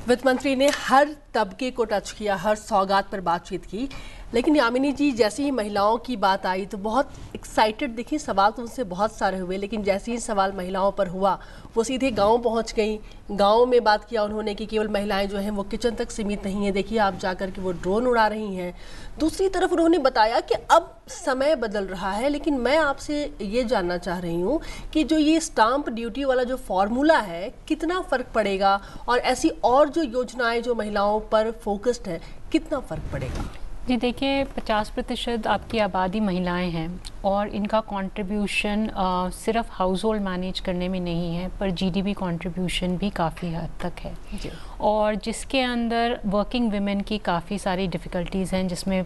वित्त मंत्री ने हर तबके को टच किया, हर सौगात पर बातचीत की। लेकिन यामिनी जी, जैसे ही महिलाओं की बात आई तो बहुत एक्साइटेड दिखी। सवाल तो उनसे बहुत सारे हुए, लेकिन जैसे ही सवाल महिलाओं पर हुआ वो सीधे गांव पहुंच गई। गांव में बात किया उन्होंने कि केवल महिलाएं जो हैं वो किचन तक सीमित नहीं है, देखिए आप जाकर के वो ड्रोन उड़ा रही हैं। दूसरी तरफ उन्होंने बताया कि अब समय बदल रहा है, लेकिन मैं आपसे ये जानना चाह रही हूँ कि जो ये स्टाम्प ड्यूटी वाला जो फॉर्मूला है कितना फ़र्क पड़ेगा, और ऐसी और जो योजनाएं जो महिलाओं पर फोकस्ड है कितना फ़र्क पड़ेगा? जी देखिए, 50% आपकी आबादी महिलाएं हैं और इनका कंट्रीब्यूशन सिर्फ हाउस होल्ड मैनेज करने में नहीं है, पर जीडीपी कंट्रीब्यूशन भी काफ़ी हद तक है जी। और जिसके अंदर वर्किंग वुमेन की काफ़ी सारी डिफ़िकल्टीज़ हैं, जिसमें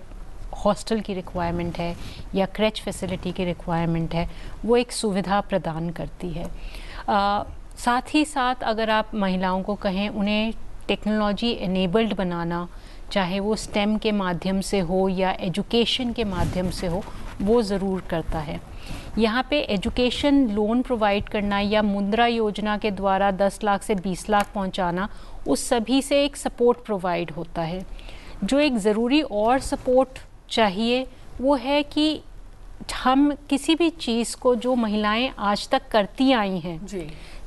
हॉस्टल की रिक्वायरमेंट है या क्रेच फैसिलिटी की रिक्वायरमेंट है, वो एक सुविधा प्रदान करती है। साथ ही साथ अगर आप महिलाओं को कहें, उन्हें टेक्नोलॉजी एनेबल्ड बनाना, चाहे वो स्टेम के माध्यम से हो या एजुकेशन के माध्यम से हो, वो ज़रूर करता है। यहाँ पे एजुकेशन लोन प्रोवाइड करना या मुद्रा योजना के द्वारा 10 लाख से 20 लाख पहुँचाना, उस सभी से एक सपोर्ट प्रोवाइड होता है। जो एक ज़रूरी और सपोर्ट चाहिए वो है कि हम किसी भी चीज़ को जो महिलाएं आज तक करती आई हैं,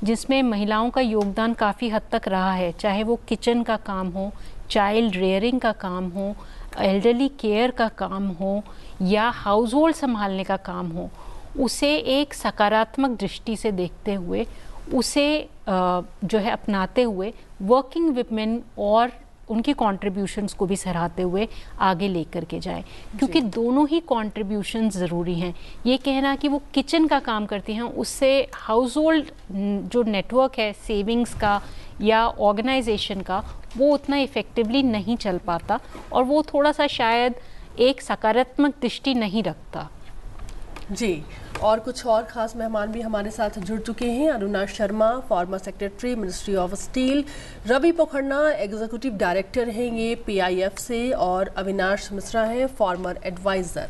जिसमें महिलाओं का योगदान काफ़ी हद तक रहा है, चाहे वो किचन का काम हो, चाइल्ड रेयरिंग का काम हो, एल्डरली केयर का काम हो या हाउस होल्ड संभालने का काम हो, उसे एक सकारात्मक दृष्टि से देखते हुए, उसे जो है अपनाते हुए, वर्किंग विमेन और उनकी कंट्रीब्यूशंस को भी सराहते हुए आगे लेकर के जाए, क्योंकि दोनों ही कंट्रीब्यूशंस ज़रूरी हैं। ये कहना कि वो किचन का काम करती हैं, उससे हाउस होल्ड जो नेटवर्क है सेविंग्स का या ऑर्गेनाइजेशन का, वो उतना इफ़ेक्टिवली नहीं चल पाता और वो थोड़ा सा शायद एक सकारात्मक दृष्टि नहीं रखता जी। और कुछ और ख़ास मेहमान भी हमारे साथ जुड़ चुके हैं। Aruna Sharma, former secretary ministry of steel, Ravi Pokharna executive director हैं ये पीआईएफ से, और अविनाश मिश्रा हैं फॉर्मर एडवाइज़र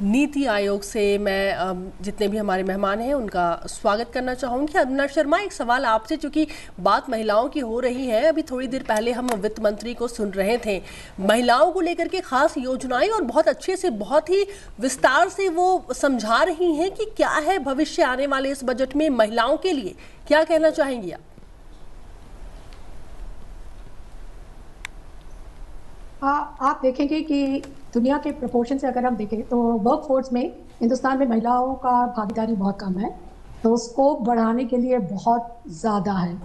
नीति आयोग से। मैं जितने भी हमारे मेहमान हैं उनका स्वागत करना चाहूँगी। अरुणा शर्मा, एक सवाल आपसे, चूँकि बात महिलाओं की हो रही है, अभी थोड़ी देर पहले हम वित्त मंत्री को सुन रहे थे, महिलाओं को लेकर के खास योजनाएं और बहुत अच्छे से, बहुत ही विस्तार से वो समझा रही हैं कि क्या है भविष्य आने वाले इस बजट में महिलाओं के लिए। क्या कहना चाहेंगी आप? आप देखेंगे कि दुनिया के प्रोपोर्शन से अगर हम देखें तो वर्क फोर्स में हिंदुस्तान में महिलाओं का भागीदारी बहुत कम है, तो स्कोप बढ़ाने के लिए बहुत ज़्यादा है।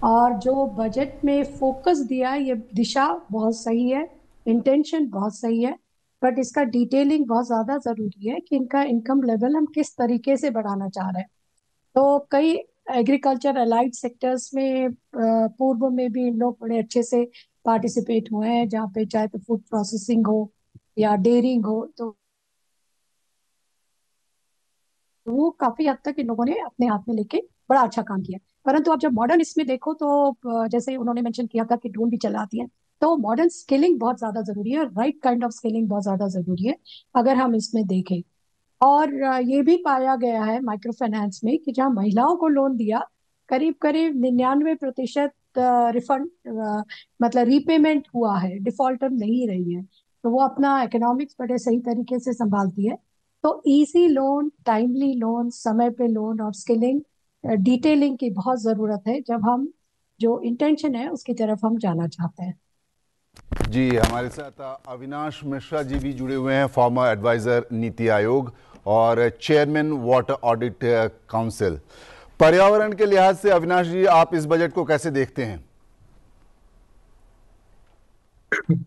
और जो बजट में फोकस दिया है, ये दिशा बहुत सही है, इंटेंशन बहुत सही है, बट इसका डिटेलिंग बहुत ज़्यादा ज़रूरी है कि इनका इनकम लेवल हम किस तरीके से बढ़ाना चाह रहे हैं। तो कई एग्रीकल्चर अलाइड सेक्टर्स में पूर्व में भी इन लोग बड़े अच्छे से पार्टिसिपेट हुए हैं, जहाँ पे चाहे तो फूड प्रोसेसिंग हो या डेयरिंग हो, तो वो काफी हद तक इन लोगों ने अपने हाथ में लेके बड़ा अच्छा काम किया। परंतु आप जब मॉडर्न इसमें देखो तो जैसे उन्होंने मेंशन किया था कि ड्रोन भी चलाती है, तो मॉडर्न स्किलिंग बहुत ज्यादा जरूरी है, राइट काइंड ऑफ स्किलिंग बहुत ज्यादा जरूरी है अगर हम इसमें देखें। और ये भी पाया गया है माइक्रो फाइनेंस में कि जहाँ महिलाओं को लोन दिया, करीब करीब 99% रिफंड, मतलब रीपेमेंट हुआ है, डिफॉल्टर नहीं रही है, तो वो अपना इकोनॉमिक्स बड़े सही तरीके से संभालती है। तो इजी लोन, टाइमली लोन, समय पे लोन और स्किलिंग डिटेलिंग की बहुत ज़रूरत है जब हम जो इंटेंशन है उसकी तरफ हम जाना चाहते हैं। जी, हमारे साथ अविनाश मिश्रा जी भी जुड़े हुए हैं, फॉर्मर एडवाइजर नीति आयोग और चेयरमैन वाटर ऑडिट काउंसिल। पर्यावरण के लिहाज से अविनाश जी, आप इस बजट को कैसे देखते हैं?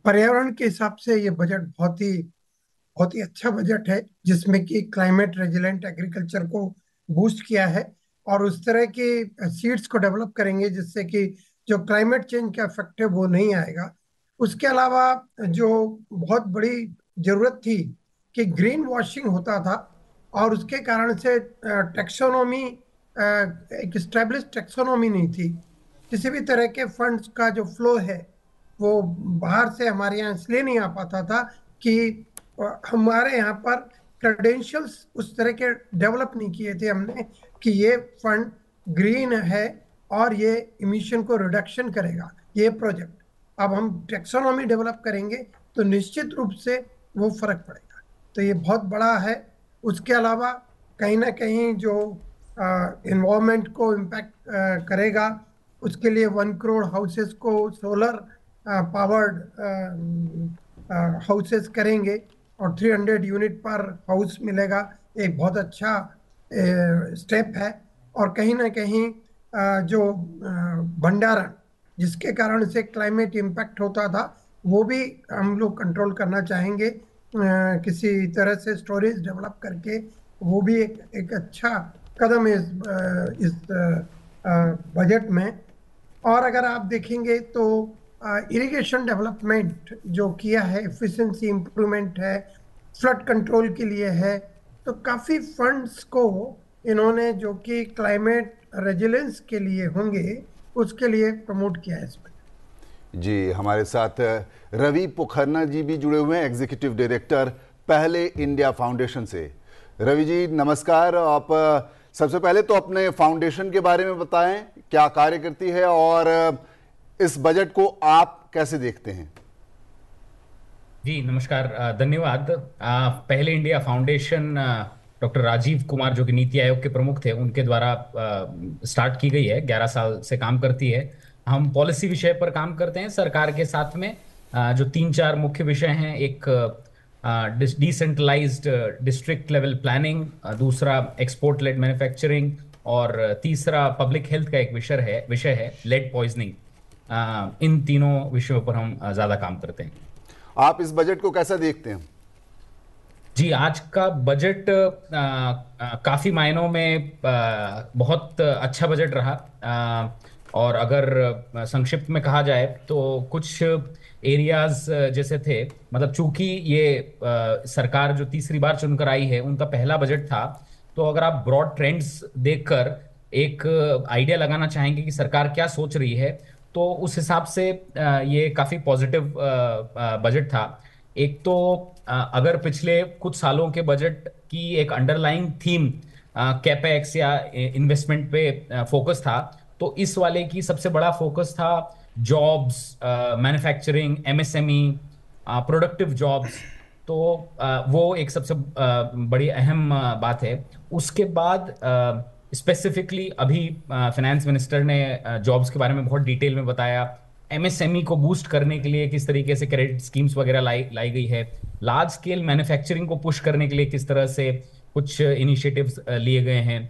पर्यावरण के हिसाब से ये बजट बहुत ही अच्छा बजट है, जिसमें कि क्लाइमेट रेजिलेंट एग्रीकल्चर को बूस्ट किया है और उस तरह के सीड्स को डेवलप करेंगे जिससे कि जो क्लाइमेट चेंज का इफेक्ट है वो नहीं आएगा। उसके अलावा जो बहुत बड़ी जरूरत थी कि ग्रीन वॉशिंग होता था और उसके कारण से टैक्सोनॉमी, एक स्टैब्लिश टैक्सोनॉमी नहीं थी, किसी भी तरह के फंड्स का जो फ्लो है वो बाहर से हमारे यहाँ इसलिए नहीं आ पाता था कि हमारे यहाँ पर क्रेडेंशियल्स उस तरह के डेवलप नहीं किए थे हमने कि ये फंड ग्रीन है और ये इमिशन को रिडक्शन करेगा ये प्रोजेक्ट। अब हम टेक्सोनॉमी डेवलप करेंगे तो निश्चित रूप से वो फर्क पड़ेगा। तो ये बहुत बड़ा है। उसके अलावा कहीं ना कहीं जो इन्वायरमेंट को इम्पैक्ट करेगा, उसके लिए 1 करोड़ हाउसेस को सोलर पावर्ड हाउसेस करेंगे और 300 यूनिट पर हाउस मिलेगा। एक बहुत अच्छा स्टेप है। और कहीं ना कहीं जो भंडारण जिसके कारण से क्लाइमेट इम्पैक्ट होता था वो भी हम लोग कंट्रोल करना चाहेंगे, किसी तरह से स्टोरेज डेवलप करके। वो भी एक अच्छा कदम है इस बजट में। और अगर आप देखेंगे तो इरिगेशन डेवलपमेंट जो किया है, एफिशिएंसी इंप्रूवमेंट है, फ्लड कंट्रोल के लिए है, तो काफ़ी फंड्स को इन्होंने जो कि क्लाइमेट रेजिलेंस के लिए होंगे उसके लिए प्रमोट किया है इसमें। जी, हमारे साथ रवि पोखरना जी भी जुड़े हुए हैं, एग्जीक्यूटिव डायरेक्टर पहले इंडिया फाउंडेशन से। रवि जी नमस्कार। आप सबसे पहले तो अपने फाउंडेशन के बारे में बताएं, क्या कार्य करती है और इस बजट को आप कैसे देखते हैं? जी नमस्कार, धन्यवाद। पहले India Foundation doctor Rajiv Kumar जो कि नीति आयोग के प्रमुख थे उनके द्वारा स्टार्ट की गई है। 11 साल से काम करती है। हम पॉलिसी विषय पर काम करते हैं सरकार के साथ में। जो 3-4 मुख्य विषय हैं, एक डिसेंट्रलाइज्ड डिस्ट्रिक्ट लेवल प्लानिंग, दूसरा एक्सपोर्ट लेड मैन्युफैक्चरिंग और तीसरा पब्लिक हेल्थ का एक विषय है लेड पॉइजनिंग। इन तीनों विषयों पर हम ज़्यादा काम करते हैं। आप इस बजट को कैसा देखते हैं? जी, आज का बजट काफ़ी मायनों में बहुत अच्छा बजट रहा। और अगर संक्षिप्त में कहा जाए तो कुछ एरियाज जैसे थे, मतलब चूंकि ये सरकार जो तीसरी बार चुनकर आई है उनका पहला बजट था, तो अगर आप ब्रॉड ट्रेंड्स देखकर एक आइडिया लगाना चाहेंगे कि सरकार क्या सोच रही है, तो उस हिसाब से ये काफ़ी पॉजिटिव बजट था। एक तो अगर पिछले कुछ सालों के बजट की एक अंडरलाइंग थीम कैपेक्स या इन्वेस्टमेंट पे फोकस था, तो इस वाले की सबसे बड़ा फोकस था jobs, manufacturing, MSME, productive jobs. तो वो एक सबसे बड़ी अहम बात है। उसके बाद स्पेसिफिकली अभी फाइनेंस मिनिस्टर ने जॉब्स के बारे में बहुत डिटेल में बताया। एमएसएमई को बूस्ट करने के लिए किस तरीके से क्रेडिट स्कीम्स वगैरह लाई गई है। लार्ज स्केल मैन्युफैक्चरिंग को पुश करने के लिए किस तरह से कुछ इनिशिएटिव्स लिए गए हैं।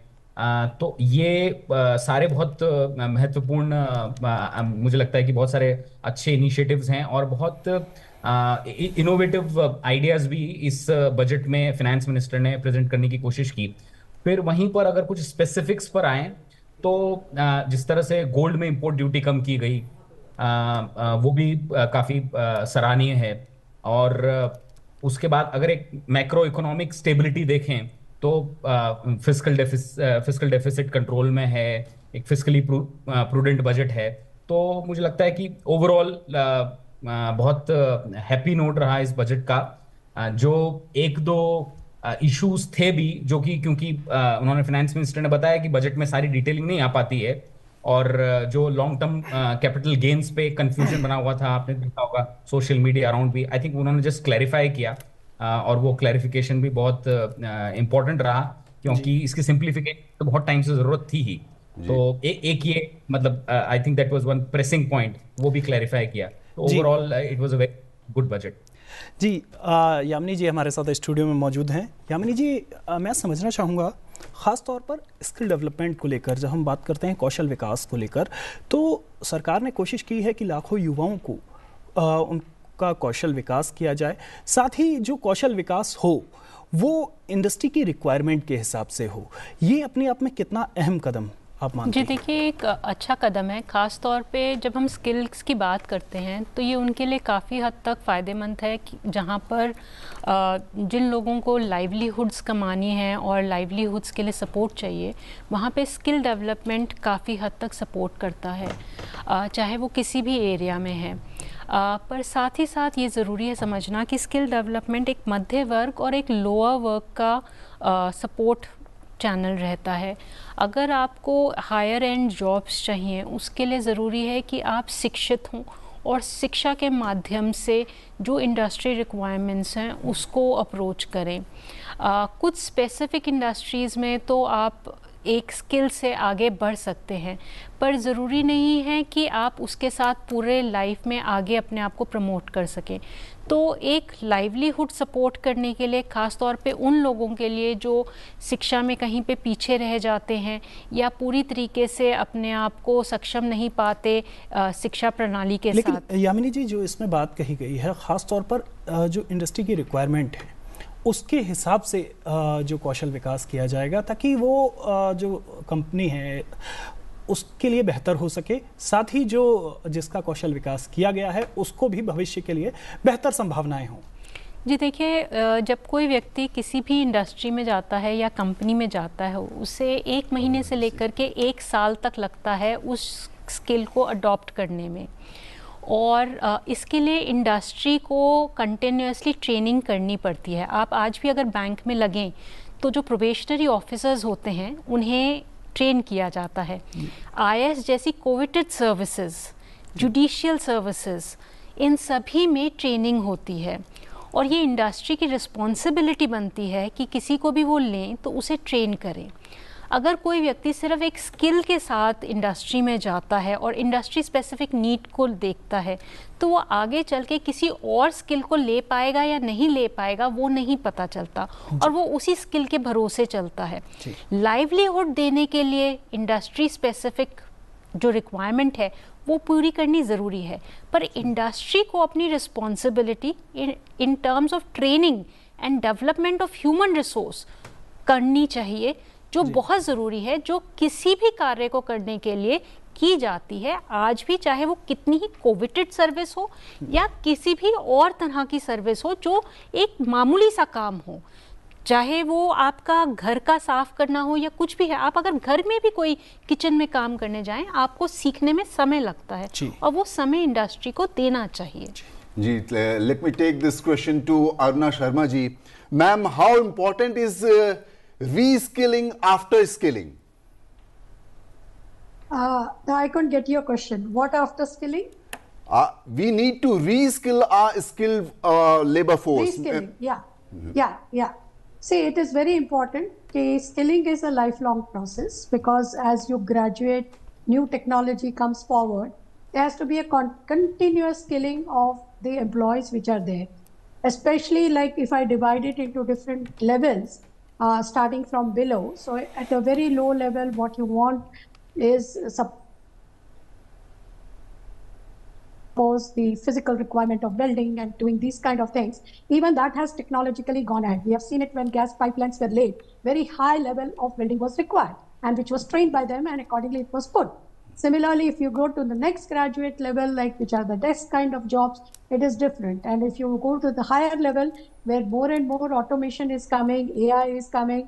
तो ये सारे बहुत महत्वपूर्ण, मुझे लगता है कि बहुत सारे अच्छे इनिशिएटिव्स हैं और बहुत इनोवेटिव आइडियाज भी इस बजट में फाइनेंस मिनिस्टर ने प्रेजेंट करने की कोशिश की। फिर वहीं पर अगर कुछ स्पेसिफिक्स पर आए तो जिस तरह से गोल्ड में इंपोर्ट ड्यूटी कम की गई, वो भी काफ़ी सराहनीय है। और उसके बाद अगर एक मैक्रो इकोनॉमिक स्टेबिलिटी देखें तो फिस्कल डेफिसिट कंट्रोल में है, एक फिस्कली प्रूडेंट बजट है। तो मुझे लगता है कि ओवरऑल बहुत हैप्पी नोट रहा इस बजट का। जो एक दो इश्यूज थे भी जो कि क्योंकि उन्होंने फाइनेंस मिनिस्टर ने बताया कि बजट में सारी डिटेलिंग नहीं आ पाती है, और जो लॉन्ग टर्म कैपिटल गेन्स पे कंफ्यूजन बना हुआ था, आपने देखा होगा सोशल मीडिया अराउंड भी, आई थिंक उन्होंने जस्ट क्लैरिफाई किया। और वो क्लैरिफिकेशन भी बहुत इंपॉर्टेंट रहा, क्योंकि इसकी सिंप्लीफिकेशन तो बहुत टाइम से जरूरत थी ही। तो एक ये मतलब I think that was one pressing point, वो भी क्लैरिफाई किया। तो overall it was a very good budget. जी, यामिनी जी हमारे साथ स्टूडियो में मौजूद हैं। यामिनी जी, मैं समझना चाहूँगा ख़ास तौर पर स्किल डेवलपमेंट को लेकर, जब हम बात करते हैं कौशल विकास को लेकर, तो सरकार ने कोशिश की है कि लाखों युवाओं को उनका कौशल विकास किया जाए। साथ ही जो कौशल विकास हो वो इंडस्ट्री की रिक्वायरमेंट के हिसाब से हो। ये अपने आप में कितना अहम कदम आप मानते हैं? जी देखिए, एक अच्छा कदम है। ख़ास तौर पे जब हम स्किल्स की बात करते हैं तो ये उनके लिए काफ़ी हद तक फ़ायदेमंद है कि जहाँ पर जिन लोगों को लाइवलीहुड्स कमानी है और लाइवलीहुड्स के लिए सपोर्ट चाहिए, वहाँ पे स्किल डेवलपमेंट काफ़ी हद तक सपोर्ट करता है, चाहे वो किसी भी एरिया में है। पर साथ ही साथ ये ज़रूरी है समझना कि स्किल डेवलपमेंट एक मध्य वर्ग और एक लोअर वर्ग का सपोर्ट चैनल रहता है। अगर आपको हायर एंड जॉब्स चाहिए, उसके लिए ज़रूरी है कि आप शिक्षित हों और शिक्षा के माध्यम से जो इंडस्ट्री रिक्वायरमेंट्स हैं उसको अप्रोच करें। कुछ स्पेसिफिक इंडस्ट्रीज़ में तो आप एक स्किल से आगे बढ़ सकते हैं, पर ज़रूरी नहीं है कि आप उसके साथ पूरे लाइफ में आगे अपने आप को प्रमोट कर सकें। तो एक लाइवलीहुड सपोर्ट करने के लिए ख़ास तौर पे उन लोगों के लिए जो शिक्षा में कहीं पे पीछे रह जाते हैं या पूरी तरीके से अपने आप को सक्षम नहीं पाते शिक्षा प्रणाली के लेकिन साथ। यामिनी जी, जो इसमें बात कही गई है ख़ास तौर पर जो इंडस्ट्री की रिक्वायरमेंट है उसके हिसाब से जो कौशल विकास किया जाएगा ताकि वो जो कंपनी है उसके लिए बेहतर हो सके, साथ ही जो जिसका कौशल विकास किया गया है उसको भी भविष्य के लिए बेहतर संभावनाएं हों। जी देखिए, जब कोई व्यक्ति किसी भी इंडस्ट्री में जाता है या कंपनी में जाता है, उसे 1 महीने से लेकर के 1 साल तक लगता है उस स्किल को अडॉप्ट करने में, और इसके लिए इंडस्ट्री को कंटिन्यूसली ट्रेनिंग करनी पड़ती है। आप आज भी अगर बैंक में लगें तो जो प्रोबेशनरी ऑफिसर्स होते हैं उन्हें ट्रेन किया जाता है। IAS जैसी कोविटेड सर्विसेज, जुडिशियल सर्विसेज, इन सभी में ट्रेनिंग होती है और ये इंडस्ट्री की रिस्पॉन्सिबिलिटी बनती है कि किसी को भी वो लें तो उसे ट्रेन करें। अगर कोई व्यक्ति सिर्फ एक स्किल के साथ इंडस्ट्री में जाता है और इंडस्ट्री स्पेसिफिक नीड को देखता है तो वो आगे चल के किसी और स्किल को ले पाएगा या नहीं ले पाएगा वो नहीं पता चलता, और वो उसी स्किल के भरोसे चलता है। लाइवलीहुड देने के लिए इंडस्ट्री स्पेसिफिक जो रिक्वायरमेंट है वो पूरी करनी ज़रूरी है, पर इंडस्ट्री को अपनी responsibility in terms of training and development of human resource करनी चाहिए, जो बहुत ज़रूरी है, जो किसी भी कार्य को करने के लिए की जाती है आज भी, चाहे वो कितनी ही कोविटेड सर्विस हो या किसी भी और तरह की सर्विस हो जो एक मामूली सा काम हो, चाहे वो आपका घर का साफ करना हो या कुछ भी है। आप अगर घर में भी कोई किचन में काम करने जाएं, आपको सीखने में समय लगता है और वो समय इंडस्ट्री को देना चाहिए। जी, let me take this question to Aruna Sharma ji. Ma'am, how important is reskilling after skilling? I couldn't get your question. What after skilling? We need to reskill our skilled labor force. Reskilling, yeah. See, it is very important. Skilling is a lifelong process because as you graduate, new technology comes forward. There has to be a continuous skilling of the employees which are there. Especially like if I divide it into different levels, starting from below. So at a very low level, what you want is suppose the physical requirement of building and doing these kind of things. Even that has technologically gone ahead. We have seen it when gas pipelines were laid. Very high level of building was required and which was trained by them, and accordingly it was put. Similarly, if you go to the next graduate level, like which are the desk kind of jobs, it is different. And if you go to the higher level, where more and more automation is coming, AI is coming,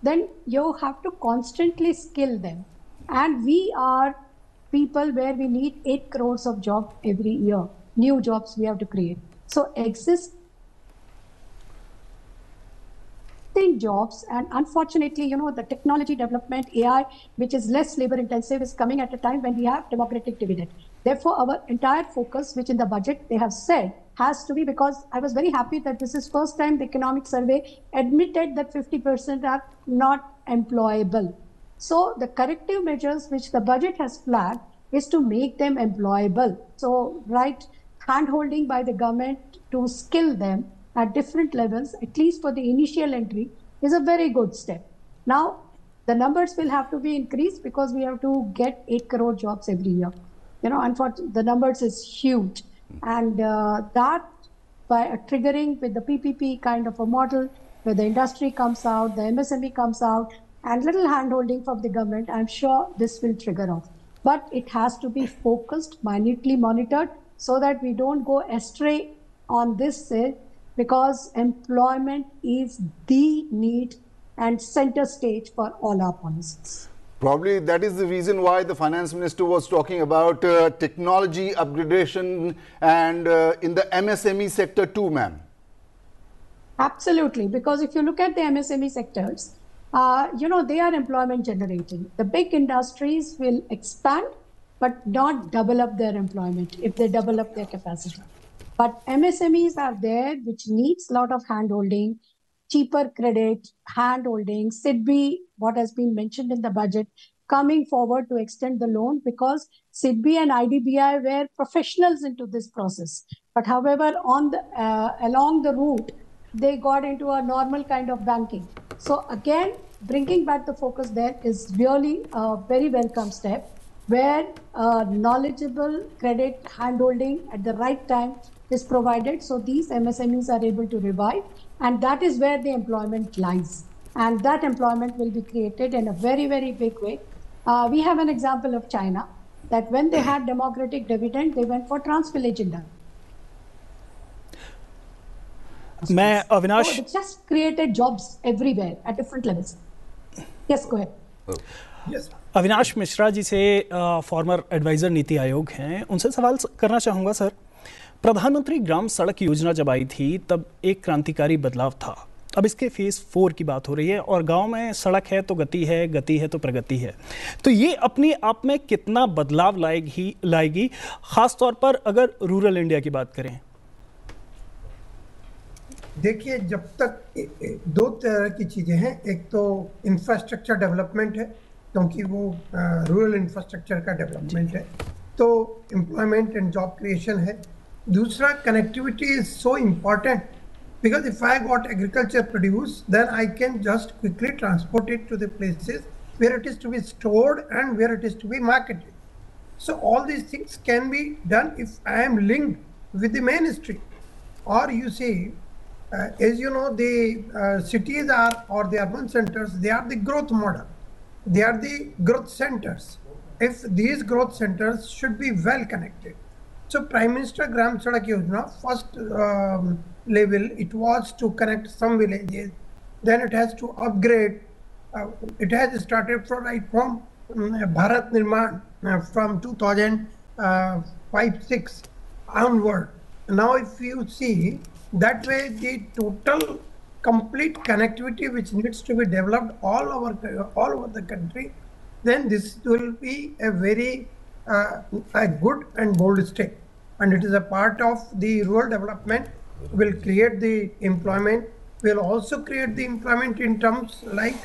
then you have to constantly skill them. And we are people where we need 8 crores of jobs every year, new jobs we have to create. So existing jobs, and unfortunately, the technology development, AI, which is less labor intensive, is coming at a time when we have democratic dividend. Therefore, our entire focus, which in the budget they have said, has to be, because I was very happy that this is first time the economic survey admitted that 50% are not employable. So the corrective measures which the budget has flagged is to make them employable. So right hand-holding by the government to skill them at different levels, at least for the initial entry, is a very good step. Now, the numbers will have to be increased because we have to get 8 crore jobs every year. Unfortunately, the numbers is huge. And that, by triggering with the PPP kind of a model, where the industry comes out, the MSME comes out, and little hand-holding from the government, I'm sure this will trigger off. But it has to be focused, minutely monitored, so that we don't go astray on this, because employment is the need and center stage for all our policies. Probably that is the reason why the finance minister was talking about technology upgradation and in the MSME sector too, ma'am. Absolutely, because if you look at the MSME sectors, they are employment generating. The big industries will expand, but not double up their employment if they double up their capacity. But MSMEs are there, which needs a lot of hand-holding, cheaper credit, hand-holding, SIDBI, what has been mentioned in the budget, coming forward to extend the loan, because SIDBI and IDBI were professionals into this process. But however, along the route, they got into a normal kind of banking. So again, bringing back the focus there is really a very welcome step, where knowledgeable credit hand-holding at the right time is provided, so these MSMEs are able to revive, and that is where the employment lies. And that employment will be created in a very, very big way. We have an example of China, that when they had democratic dividend, they went for trans-village industry. Avinash it just created jobs everywhere at different levels. Yes, go ahead. Yes. Avinash Mishra ji से former adviser NITI Aayog हैं, उनसे सवाल करना चाहूँगा sir. प्रधानमंत्री ग्राम सड़क योजना जब आई थी तब एक क्रांतिकारी बदलाव था। अब इसके फेज़ 4 की बात हो रही है और गांव में सड़क है तो गति है तो प्रगति है। तो ये अपने आप में कितना बदलाव लाएगी ख़ास तौर पर अगर रूरल इंडिया की बात करें? देखिए, जब तक दो तरह की चीज़ें हैं, एक तो इंफ्रास्ट्रक्चर डेवलपमेंट है, क्योंकि वो रूरल इंफ्रास्ट्रक्चर का डेवलपमेंट है, तो एम्प्लॉयमेंट एंड जॉब क्रिएशन है। दूसरा, connectivity is so important, because if I got agriculture produce, then I can just quickly transport it to the places where it is to be stored and where it is to be marketed. So all these things can be done if I am linked with the mainstream. Or you see, as you know, the cities are, or the urban centers, they are the growth model. They are the growth centers. If these growth centers should be well connected. So Prime Minister Gram Sadak Yojana, first level, it was to connect some villages. Then it has to upgrade. It has started from Bharat Nirman from 2005-6 onward. Now if you see, that way the total complete connectivity which needs to be developed all over the country, then this will be a very a good and bold step. And it is a part of the rural development, will create the employment, will also create the employment in terms like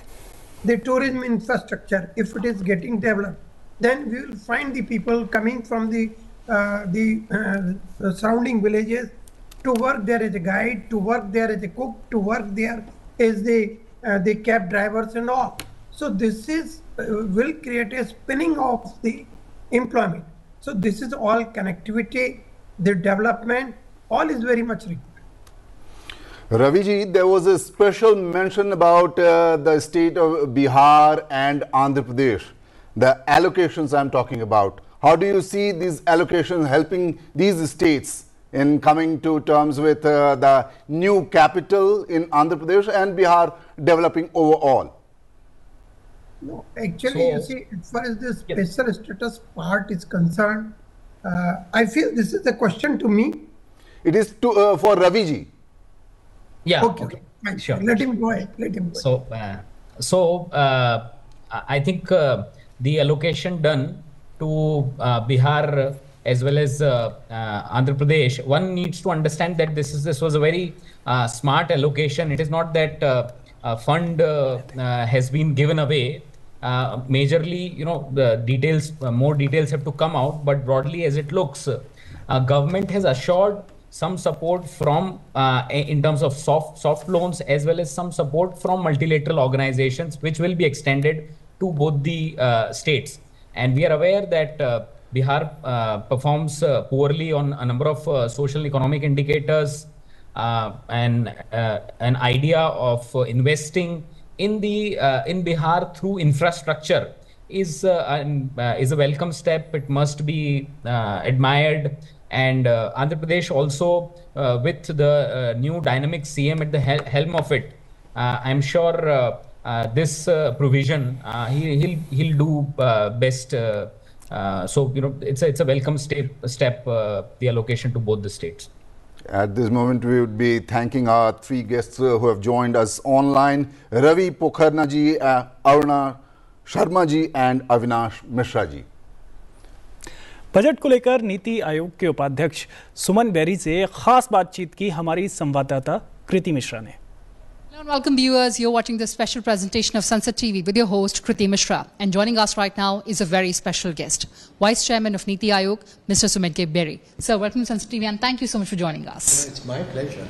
the tourism infrastructure. If it is getting developed, then we will find the people coming from the surrounding villages to work there as a guide, to work there as a cook, to work there as the cab drivers and all. So this is will create a spinning of the employment. So this is all connectivity, the development, all is very much required. Ravi ji, there was a special mention about the state of Bihar and Andhra Pradesh, the allocations I'm talking about. How do you see these allocations helping these states in coming to terms with the new capital in Andhra Pradesh and Bihar developing overall? No, actually, you see, as far as the special status part is concerned, I feel this is a question to me. It is to, for Ravi ji. Yeah. Okay. Sure. Let him go ahead. So, I think the allocation done to Bihar as well as Andhra Pradesh, one needs to understand that this was a very smart allocation. It is not that a fund has been given away. Majorly, the details, more details have to come out, but broadly as it looks, government has assured some support from in terms of soft loans as well as some support from multilateral organizations, which will be extended to both the states. And we are aware that Bihar performs poorly on a number of social and economic indicators, and an idea of investing in Bihar through infrastructure is a welcome step. It must be admired. And Andhra Pradesh also, with the new dynamic CM at the helm of it, I'm sure this provision he'll do best. So it's a welcome step the allocation to both the states. At this moment, we would be thanking our three guests who have joined us online: Ravi Pokharna ji, Aruna Sharma ji, and Avinash Mishra ji. Budget को लेकर नीति आयोग के उपाध्यक्ष सुमन berry से खास बातचीत की हमारी संवाददाता कृति मिश्रा ने। Hello and welcome viewers. You're watching this special presentation of Sunset TV with your host Kriti Mishra. And joining us right now is a very special guest, Vice Chairman of Niti Aayog, Mr. Suman K. Berry. Sir, welcome to Sunset TV and thank you so much for joining us. It's my pleasure.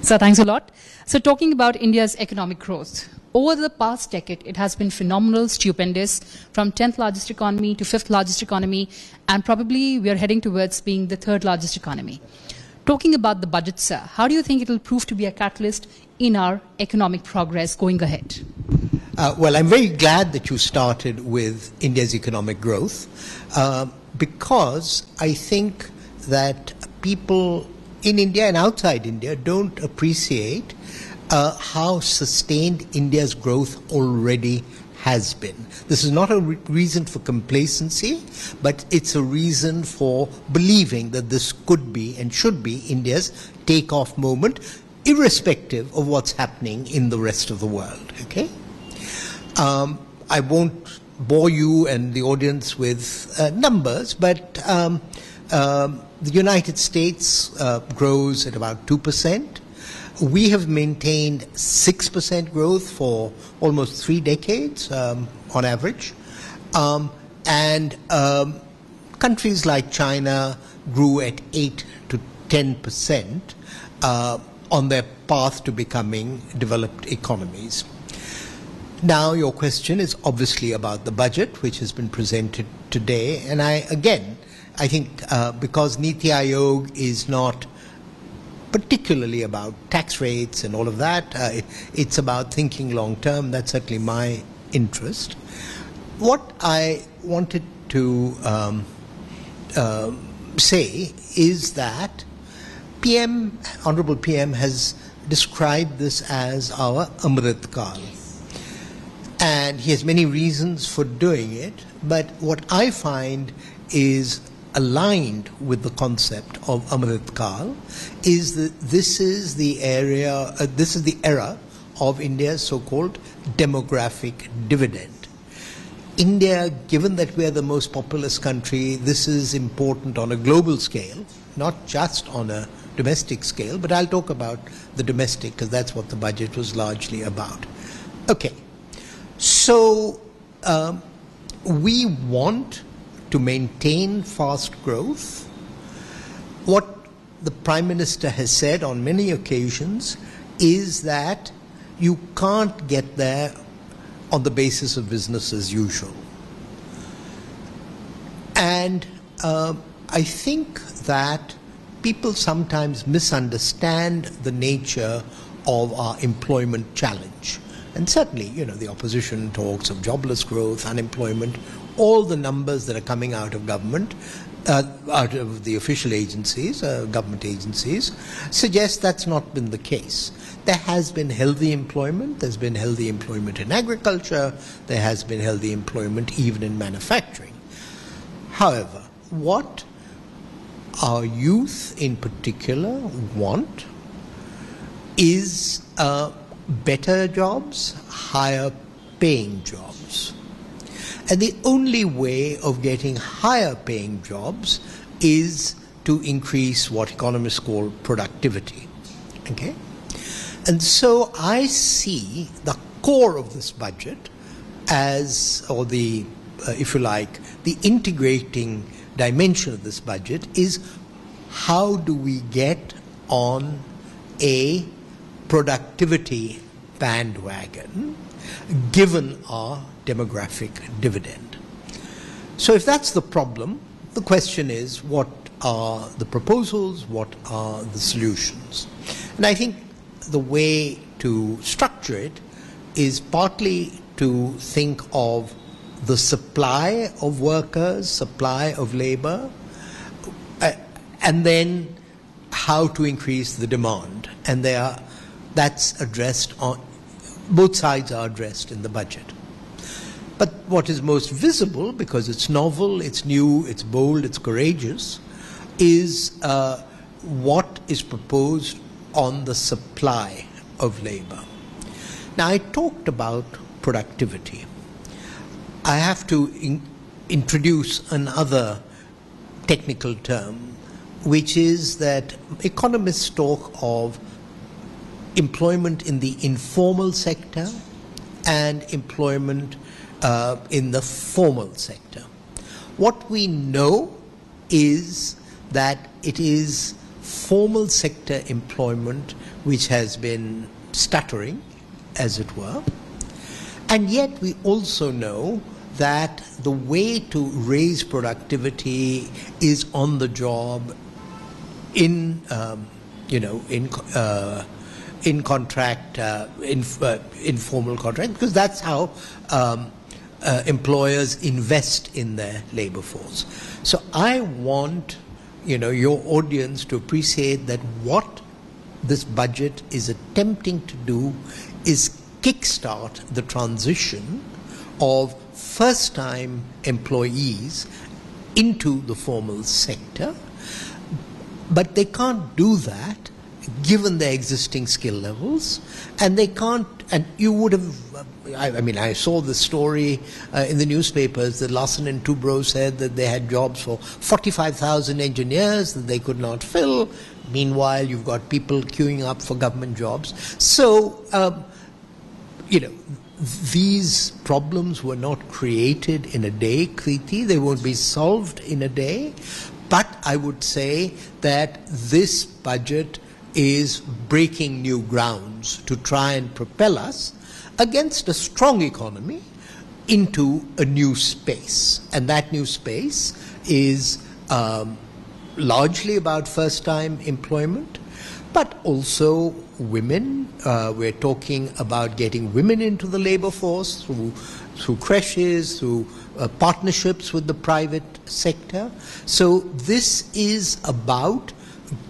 Sir, thanks a lot. So talking about India's economic growth, over the past decade, it has been phenomenal, stupendous, from 10th largest economy to 5th largest economy, and probably we are heading towards being the 3rd largest economy. Talking about the budget, sir, how do you think it will prove to be a catalyst in our economic progress going ahead? Well, I'm very glad that you started with India's economic growth because I think that people in India and outside India don't appreciate how sustained India's growth already has been. This is not a reason for complacency, but it's a reason for believing that this could be and should be India's take-off moment, irrespective of what's happening in the rest of the world. Okay? I won't bore you and the audience with numbers, but the United States grows at about 2%. We have maintained 6% growth for almost 3 decades on average. And countries like China grew at 8 to 10% on their path to becoming developed economies. Now your question is obviously about the budget which has been presented today. And I think because Niti Aayog is not particularly about tax rates and all of that, it's about thinking long term. That's certainly my interest. What I wanted to say is that Honorable PM has described this as our Amrit Kal. And he has many reasons for doing it, but what I find is aligned with the concept of Amrit Kal is that this is the era of India's so-called demographic dividend. India, given that we are the most populous country, this is important on a global scale, not just on a domestic scale, but I'll talk about the domestic because that's what the budget was largely about. Okay, so we want to maintain fast growth. What the Prime Minister has said on many occasions is that you can't get there on the basis of business as usual. And I think that people sometimes misunderstand the nature of our employment challenge. And certainly, the opposition talks of jobless growth, unemployment, all the numbers that are coming out of government, out of the official agencies, government agencies, suggest that's not been the case. There has been healthy employment, there's been healthy employment in agriculture, there has been healthy employment even in manufacturing. However, what our youth in particular want is better jobs, higher paying jobs. And the only way of getting higher paying jobs is to increase what economists call productivity. Okay? And so I see the core of this budget as, or the, if you like, the integrating dimension of this budget is how do we get on a productivity bandwagon given our demographic dividend. So if that's the problem, the question is what are the proposals, what are the solutions? And I think the way to structure it is partly to think of the supply of workers, supply of labor, and then how to increase the demand. And that's addressed on, both sides are addressed in the budget. But what is most visible, because it's novel, it's new, it's bold, it's courageous, is what is proposed on the supply of labor. Now, I talked about productivity. I have to introduce another technical term, which is that economists talk of employment in the informal sector and employment in the formal sector. What we know is that it is formal sector employment which has been stuttering, as it were, and yet we also know that the way to raise productivity is on the job, in contract, informal contract, because that's how employers invest in their labor force. So I want, your audience to appreciate that what this budget is attempting to do is kickstart the transition of first-time employees into the formal sector, but they can't do that given their existing skill levels, and they can't, and you would have, I saw the story in the newspapers that Larsen and Toubro said that they had jobs for 45,000 engineers that they could not fill. Meanwhile, you've got people queuing up for government jobs. So, these problems were not created in a day, Kriti. They won't be solved in a day. But I would say that this budget is breaking new grounds to try and propel us against a strong economy into a new space. And that new space is largely about first-time employment, but also women. We're talking about getting women into the labor force through creches, through partnerships with the private sector. So this is about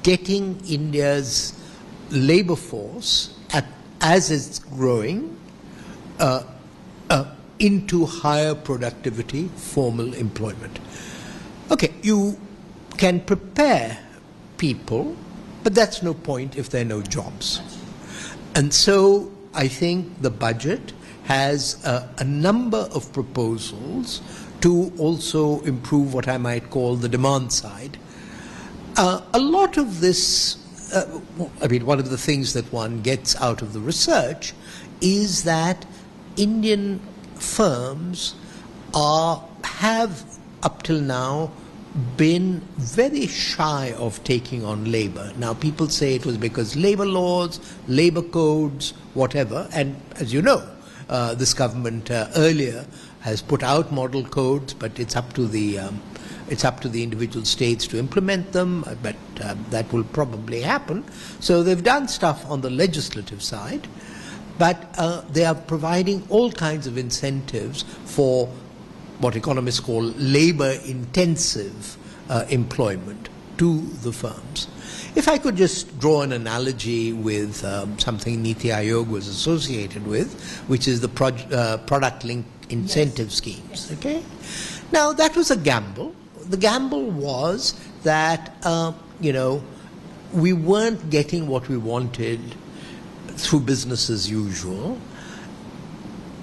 getting India's labor force, as it's growing, into higher productivity, formal employment. Okay, you can prepare people, but that's no point if there are no jobs. And so I think the budget has a number of proposals to also improve what I might call the demand side. A lot of this, one of the things that one gets out of the research is that Indian firms have up till now been very shy of taking on labor. Now, people say it was because labor laws, labor codes, whatever, and as you know, this government earlier has put out model codes, but it's up to the individual states to implement them, but that will probably happen. So they've done stuff on the legislative side, but they are providing all kinds of incentives for what economists call labor-intensive employment to the firms. If I could just draw an analogy with something Niti Aayog was associated with, which is the product-linked incentive schemes. Okay, now that was a gamble. The gamble was that we weren't getting what we wanted through business as usual.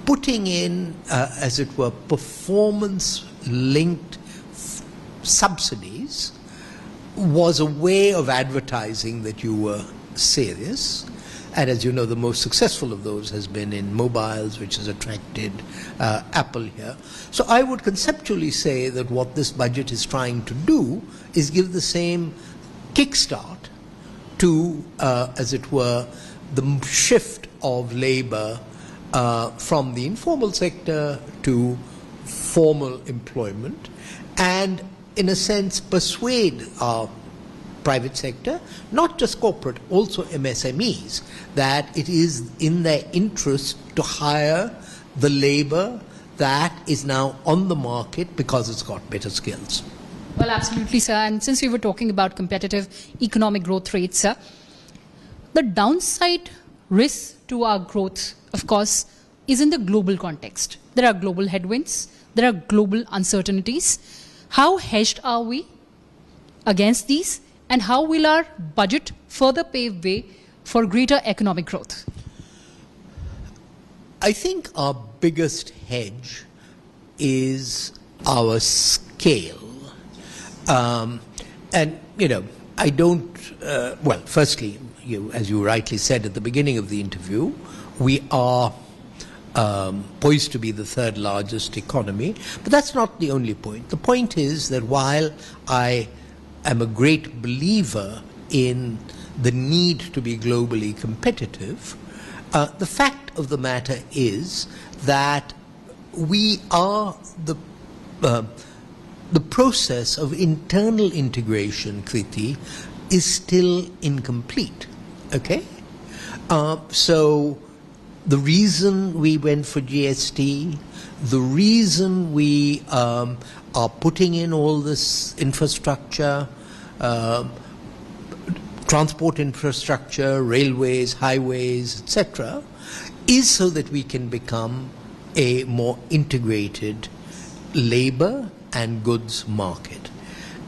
Putting in, as it were, performance-linked subsidies was a way of advertising that you were serious. And as you know, the most successful of those has been in mobiles, which has attracted Apple here. So I would conceptually say that what this budget is trying to do is give the same kickstart to, as it were, the shift of labor from the informal sector to formal employment, and in a sense persuade our private sector, not just corporate, also MSMEs, that it is in their interest to hire the labor that is now on the market because it's got better skills. Well, absolutely, sir. And since we were talking about competitive economic growth rates, sir, the downside risk to our growth, of course, is in the global context. There are global headwinds, there are global uncertainties. How hedged are we against these? And how will our budget further pave way for greater economic growth? I think our biggest hedge is our scale. And, you know, I don't, well, firstly, as you rightly said at the beginning of the interview, we are poised to be the third largest economy, but that's not the only point. The point is that while I am a great believer in the need to be globally competitive, the fact of the matter is that we are the process of internal integration, Kriti, is still incomplete. Okay? So the reason we went for GST, the reason we are putting in all this infrastructure, transport infrastructure, railways, highways, etc., is so that we can become a more integrated labor and goods market.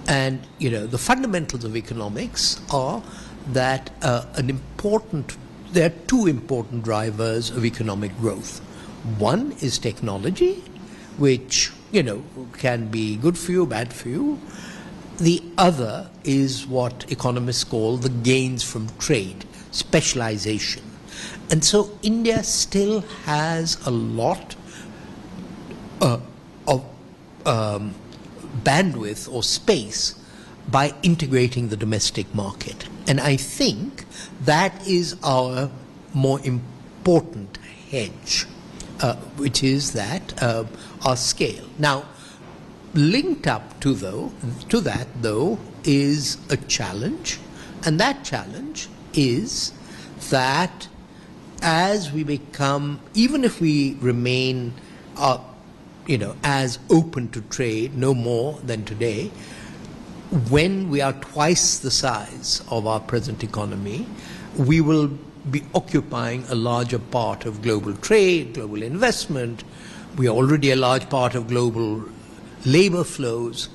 And, you know, the fundamentals of economics are that there are two important drivers of economic growth. One is technology, which, you know, can be good for you, bad for you. The other is what economists call the gains from trade, specialization. And so India still has a lot of bandwidth or space by integrating the domestic market. And I think that is our more important hedge, which is that our scale. Now, linked up to that though is a challenge, and that challenge is that as we become, even if we remain as open to trade, no more than today, when we are twice the size of our present economy, we will be occupying a larger part of global trade, global investment. We are already a large part of global labor flows,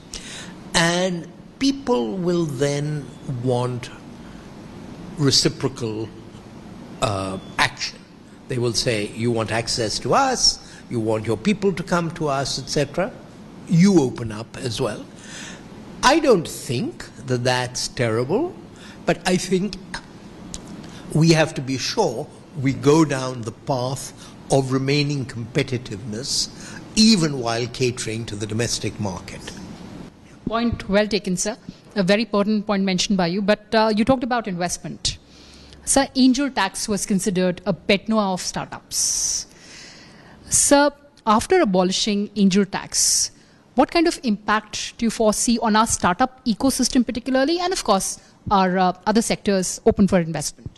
and people will then want reciprocal action. They will say, you want access to us, you want your people to come to us, etc. You open up as well. I don't think that that's terrible, but I think we have to be sure we go down the path of remaining competitiveness even while catering to the domestic market. Point well taken, sir. A very pertinent point mentioned by you, but you talked about investment. Sir, angel tax was considered a pet noir of startups. Sir, after abolishing angel tax, what kind of impact do you foresee on our startup ecosystem particularly, and of course our other sectors open for investment?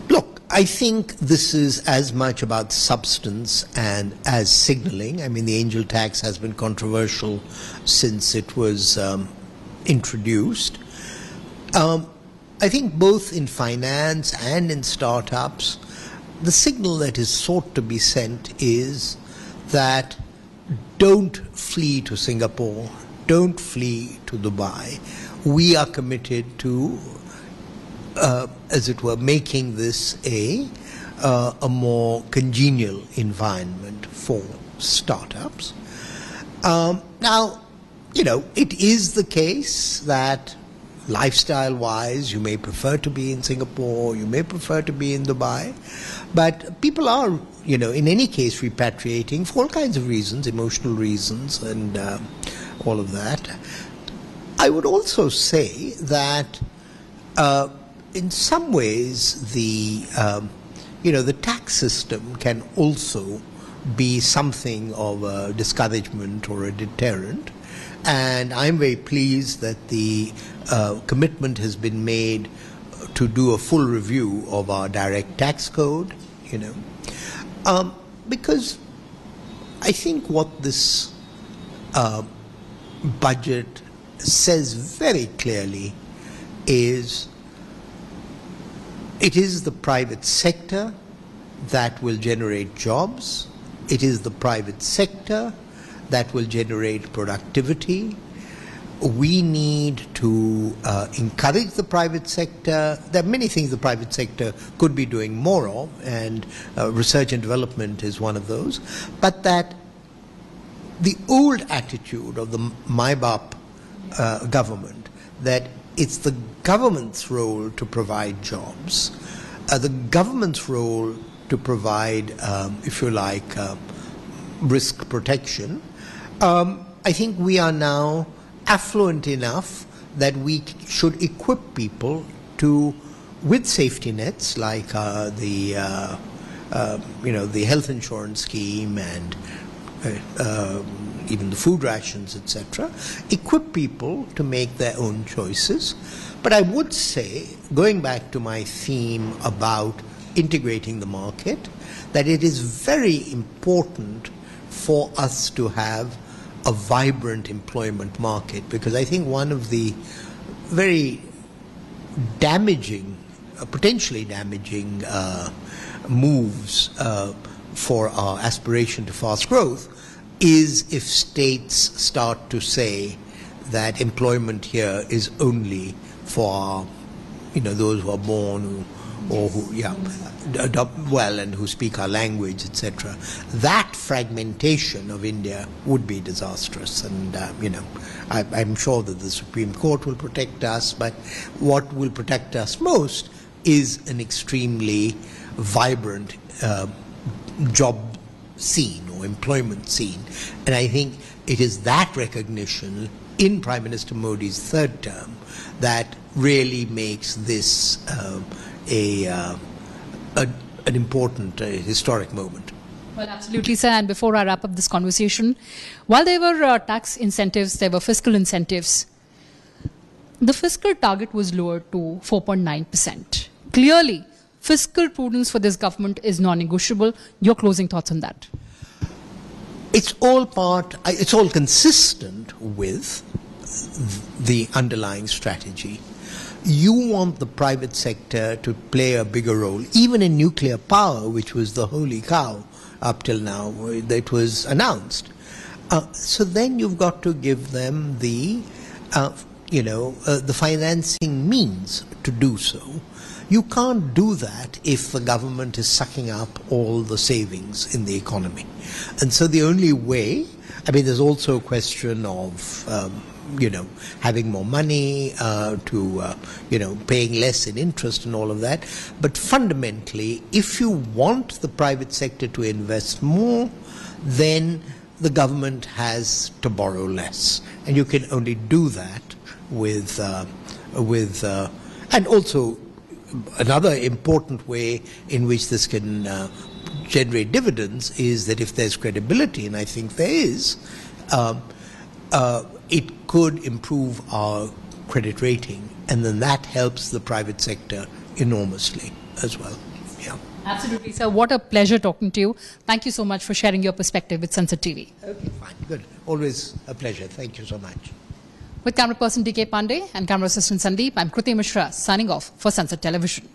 Look, I think this is as much about substance and as signaling. I mean, the angel tax has been controversial since it was introduced. I think both in finance and in startups, the signal that is sought to be sent is that don't flee to Singapore, don't flee to Dubai. We are committed to, as it were, making this a more congenial environment for startups. Now, you know, it is the case that lifestyle-wise, you may prefer to be in Singapore, you may prefer to be in Dubai, but people are, you know, in any case repatriating for all kinds of reasons, emotional reasons and all of that. I would also say that in some ways the tax system can also be something of a discouragement or a deterrent. And I'm very pleased that the commitment has been made to do a full review of our direct tax code, you know, because I think what this budget says very clearly is it is the private sector that will generate jobs. It is the private sector that will generate productivity. we need to encourage the private sector. There are many things the private sector could be doing more of, and research and development is one of those. But that the old attitude of the MYBAP government, that it's the government's role to provide jobs, the government's role to provide, if you like, risk protection. I think we are now affluent enough that we should equip people with safety nets like the health insurance scheme and even the food rations, etc. Equip people to make their own choices. But I would say, going back to my theme about integrating the market, that it is very important for us to have a vibrant employment market, because I think one of the very damaging, potentially damaging moves for our aspiration to fast growth is if states start to say that employment here is only for those who are born or who adopt well and who speak our language, etc. That fragmentation of India would be disastrous, and I'm sure that the Supreme Court will protect us, but what will protect us most is an extremely vibrant job scene or employment scene. And I think it is that recognition in Prime Minister Modi's third term that really makes this an important historic moment. Well, absolutely, sir. And before I wrap up this conversation, while there were tax incentives, there were fiscal incentives. The fiscal target was lowered to 4.9%. Clearly, fiscal prudence for this government is non-negotiable. Your closing thoughts on that? It's all consistent with the underlying strategy. You want the private sector to play a bigger role, even in nuclear power, which was the holy cow up till now that was announced. So then you've got to give them the financing means to do so. You can't do that if the government is sucking up all the savings in the economy. And so the only way, there's also a question of having more money, paying less in interest and all of that. But fundamentally, if you want the private sector to invest more, then the government has to borrow less. And you can only do that with and also another important way in which this can generate dividends is that if there's credibility, and I think there is, it could improve our credit rating, and then that helps the private sector enormously as well. Yeah. Absolutely, sir. What a pleasure talking to you. Thank you so much for sharing your perspective with Sunset TV. Okay, fine, good. Always a pleasure. Thank you so much. With camera person DK Pandey and camera assistant Sandeep, I'm Kruti Mishra signing off for Sunset Television.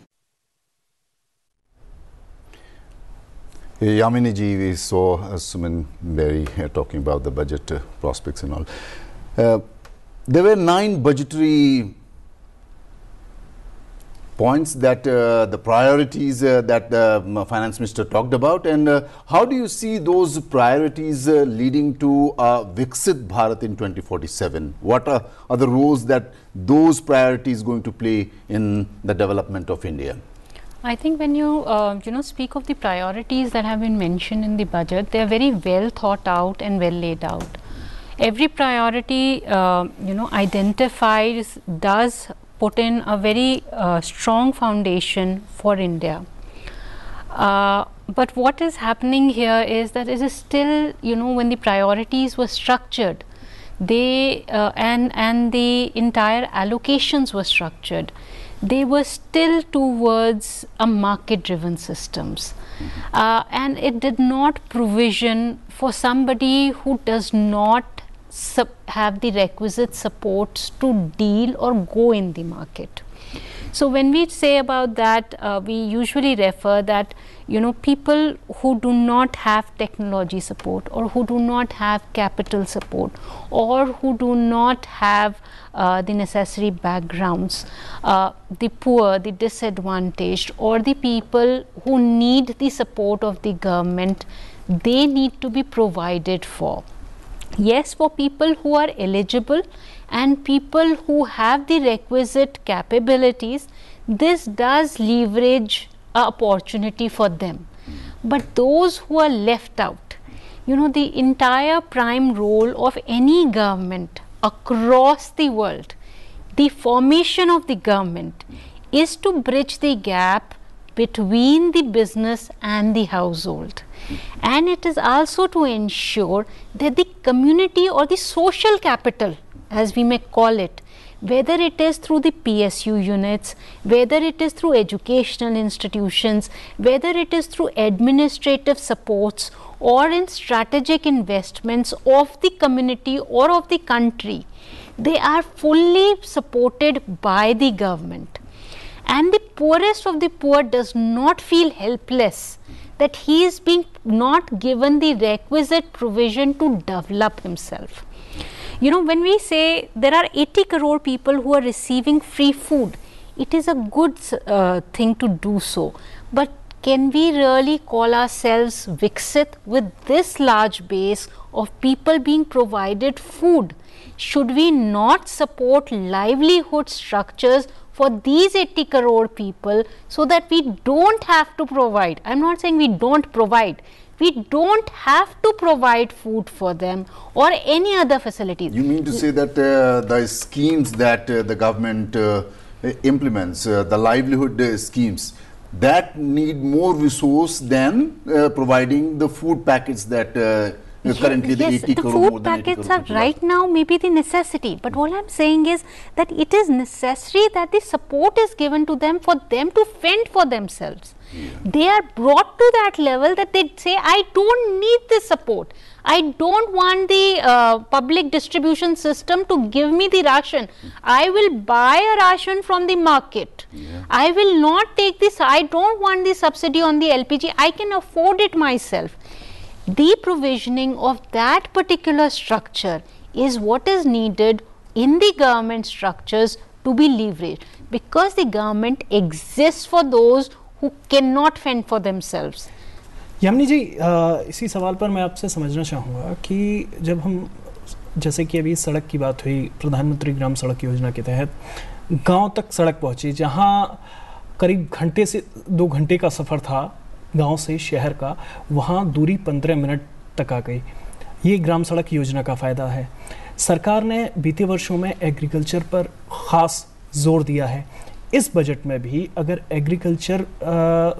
Yamini ji, we saw Suman Berry talking about the budget prospects and all. There were 9 budgetary points that the priorities that the finance minister talked about, and how do you see those priorities leading to Viksit Bharat in 2047? What are the roles that those priorities going to play in the development of India? I think when you speak of the priorities that have been mentioned in the budget, they are very well thought out and well laid out. Every priority identifies does put in a very strong foundation for India. But what is happening here is that it is still, when the priorities were structured, they and the entire allocations were structured, they were still towards a market-driven systems, and it did not provision for somebody who does not have the requisite supports to deal or go in the market. So when we say about that, we usually refer that, you know, people who do not have technology support, or who do not have capital support, or who do not have the necessary backgrounds, the poor, the disadvantaged, or the people who need the support of the government, they need to be provided for. Yes, for people who are eligible and people who have the requisite capabilities, this does leverage an opportunity for them. But those who are left out, you know, the entire prime role of any government across the world, the formation of the government, is to bridge the gap between the business and the household. And it is also to ensure that the community or the social capital, as we may call it, whether it is through the PSU units, whether it is through educational institutions, whether it is through administrative supports, or in strategic investments of the community or of the country, they are fully supported by the government. And the poorest of the poor does not feel helpless that he is being not given the requisite provision to develop himself. You know, when we say there are 80 crore people who are receiving free food, it is a good thing to do so. But can we really call ourselves Viksit with this large base of people being provided food? Should we not support livelihood structures for these 80 crore people so that we don't have to provide? I'm not saying we don't provide. We don't have to provide food for them or any other facilities. You mean to say that the schemes that the government implements, the livelihood schemes, that need more resource than providing the food packets that currently the 80 crore, more food than 80 packets crore are right now maybe the necessity, but all I'm saying is that it is necessary that the support is given to them for them to fend for themselves. They are brought to that level that they say, I don't need this support. I don't want the public distribution system to give me the ration. I will buy a ration from the market. I will not take this. I don't want the subsidy on the LPG. I can afford it myself. The provisioning of that particular structure is what is needed in the government structures to be leveraged, because the government exists for those who cannot fend for themselves. Yamini जी, इसी सवाल पर मैं आपसे समझना चाहूँगा कि जब हम, जैसे कि अभी सड़क की बात हुई, प्रधानमंत्री ग्राम सड़क योजना के तहत गांव तक सड़क पहुंची, जहां करीब घंटे से 2 घंटे का सफ़र था गांव से शहर का, वहां दूरी 15 मिनट तक आ गई। ये ग्राम सड़क योजना का फ़ायदा है। सरकार ने बीते वर्षों में एग्रीकल्चर पर ख़ास जोर दिया है। इस बजट में भी अगर एग्रीकल्चर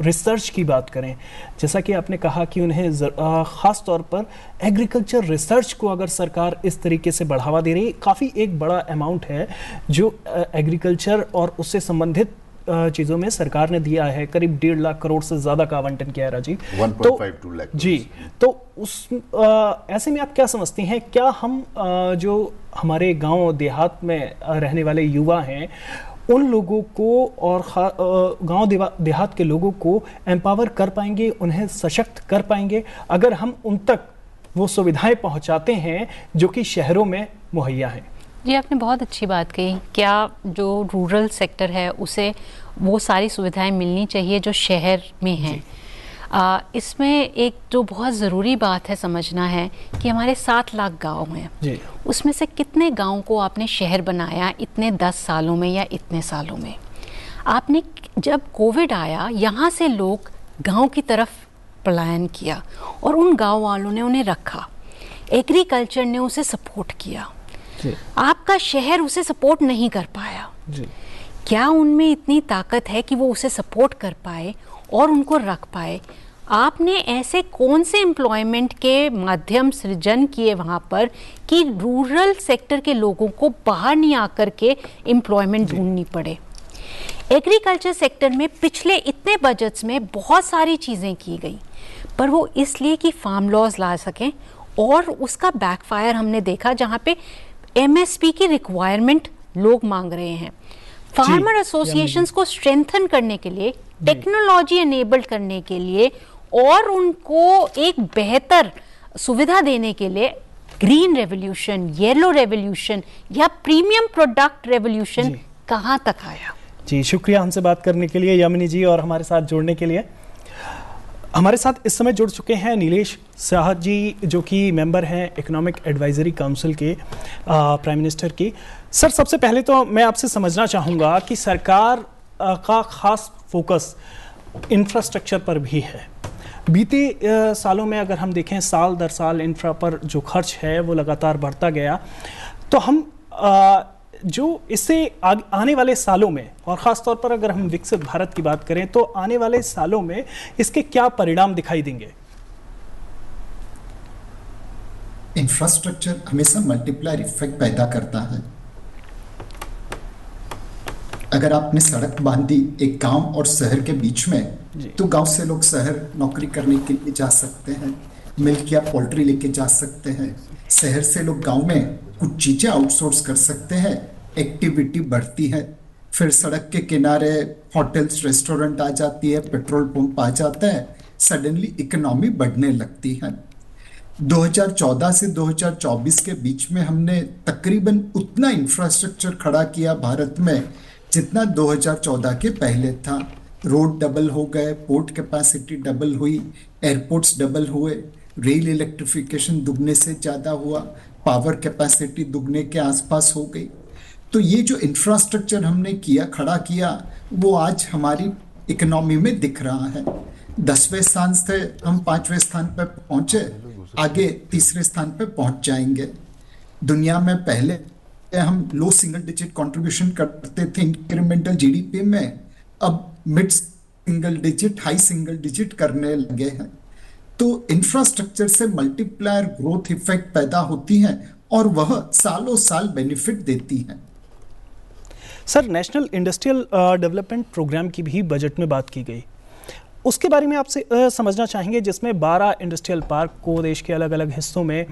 रिसर्च की बात करें, जैसा कि आपने कहा कि उन्हें ख़ास तौर पर एग्रीकल्चर रिसर्च को अगर सरकार इस तरीके से बढ़ावा दे रही है, काफ़ी एक बड़ा अमाउंट है जो एग्रीकल्चर और उससे संबंधित चीज़ों में सरकार ने दिया है। करीब 1.5 लाख करोड़ से ज़्यादा का आवंटन किया है राजीव। 1.52 लाख जी, तो उस ऐसे में आप क्या समझती हैं, क्या हम जो हमारे गांव देहात में रहने वाले युवा हैं उन लोगों को और गांव देहात के लोगों को एम्पावर कर पाएंगे, उन्हें सशक्त कर पाएंगे अगर हम उन तक वो सुविधाएं पहुंचाते हैं जो कि शहरों में मुहैया हैं? जी, आपने बहुत अच्छी बात कही। क्या जो रूरल सेक्टर है उसे वो सारी सुविधाएं मिलनी चाहिए जो शहर में हैं। इसमें एक जो बहुत ज़रूरी बात है समझना है कि हमारे 7 लाख गांव हैं, उसमें से कितने गांव को आपने शहर बनाया इतने 10 सालों में या इतने सालों में। आपने जब कोविड आया, यहाँ से लोग गांव की तरफ पलायन किया और उन गांव वालों ने उन्हें रखा, एग्रीकल्चर ने उसे सपोर्ट किया। आपका शहर उसे सपोर्ट नहीं कर पाया। क्या उनमें इतनी ताकत है कि वो उसे सपोर्ट कर पाए और उनको रख पाए? आपने ऐसे कौन से एम्प्लॉयमेंट के माध्यम सृजन किए वहाँ पर कि रूरल सेक्टर के लोगों को बाहर नहीं आकर के एम्प्लॉयमेंट ढूंढनी पड़े? एग्रीकल्चर सेक्टर में पिछले इतने बजट्स में बहुत सारी चीज़ें की गई, पर वो इसलिए कि फार्म लॉज ला सकें, और उसका बैकफायर हमने देखा जहाँ पे MSP की रिक्वायरमेंट लोग मांग रहे हैं। फार्मर एसोसिएशंस को स्ट्रेंथन करने के लिए, टेक्नोलॉजी एनेबल्ड करने के लिए और उनको एक बेहतर सुविधा देने के लिए ग्रीन रेवोल्यूशन, येलो रेवोल्यूशन या प्रीमियम प्रोडक्ट रेवोल्यूशन कहां तक आया? जी शुक्रिया हमसे बात करने के लिए यामिनी जी और हमारे साथ जुड़ने के लिए। हमारे साथ इस समय जुड़ चुके हैं नीलेश शाह जी, जो कि मेंबर हैं इकोनॉमिक एडवाइजरी काउंसिल के प्राइम मिनिस्टर की। सर, सबसे पहले तो मैं आपसे समझना चाहूँगा कि सरकार का खास फोकस इंफ्रास्ट्रक्चर पर भी है। बीते सालों में अगर हम देखें, साल दर साल इंफ्रा पर जो खर्च है वो लगातार बढ़ता गया। तो हम जो इससे आने वाले सालों में, और ख़ास तौर पर अगर हम विकसित भारत की बात करें, तो आने वाले सालों में इसके क्या परिणाम दिखाई देंगे? इंफ्रास्ट्रक्चर हमेशा मल्टीप्लायर इफेक्ट पैदा करता है। अगर आपने सड़क बांधी एक गांव और शहर के बीच में, तो गांव से लोग शहर नौकरी करने के लिए जा सकते हैं, मिल्क या पोल्ट्री लेके जा सकते हैं। शहर से लोग गांव में कुछ चीजें आउटसोर्स कर सकते हैं, एक्टिविटी बढ़ती है। फिर सड़क के किनारे होटल्स, रेस्टोरेंट आ जाती है, पेट्रोल पंप आ जाता है, सडनली इकोनॉमी बढ़ने लगती है। 2014 से 2024 के बीच में हमने तकरीबन उतना इंफ्रास्ट्रक्चर खड़ा किया भारत में जितना 2014 के पहले था। रोड डबल हो गए, पोर्ट कैपेसिटी डबल हुई, एयरपोर्ट्स डबल हुए, रेल इलेक्ट्रिफिकेशन दुगने से ज़्यादा हुआ, पावर कैपेसिटी दुगने के आसपास हो गई। तो ये जो इंफ्रास्ट्रक्चर हमने खड़ा किया, वो आज हमारी इकोनॉमी में दिख रहा है। 10वें स्थान से हम 5वें स्थान पर पहुंचे, आगे 3रे स्थान पर पहुंच जाएंगे। दुनिया में पहले हम लो सिंगल डिजिट कंट्रीब्यूशन करते थे इंक्रीमेंटल जीडीपी में, अब mid single digit, high single digit करने लगे हैं। तो इंफ्रास्ट्रक्चर से मल्टीप्लायर ग्रोथ इफेक्ट पैदा होती है और वह सालों साल बेनिफिट देती है। Sir, national industrial development program की भी बजट में बात की गई, उसके बारे में आपसे समझना चाहेंगे, जिसमें 12 इंडस्ट्रियल पार्क को देश के अलग अलग हिस्सों में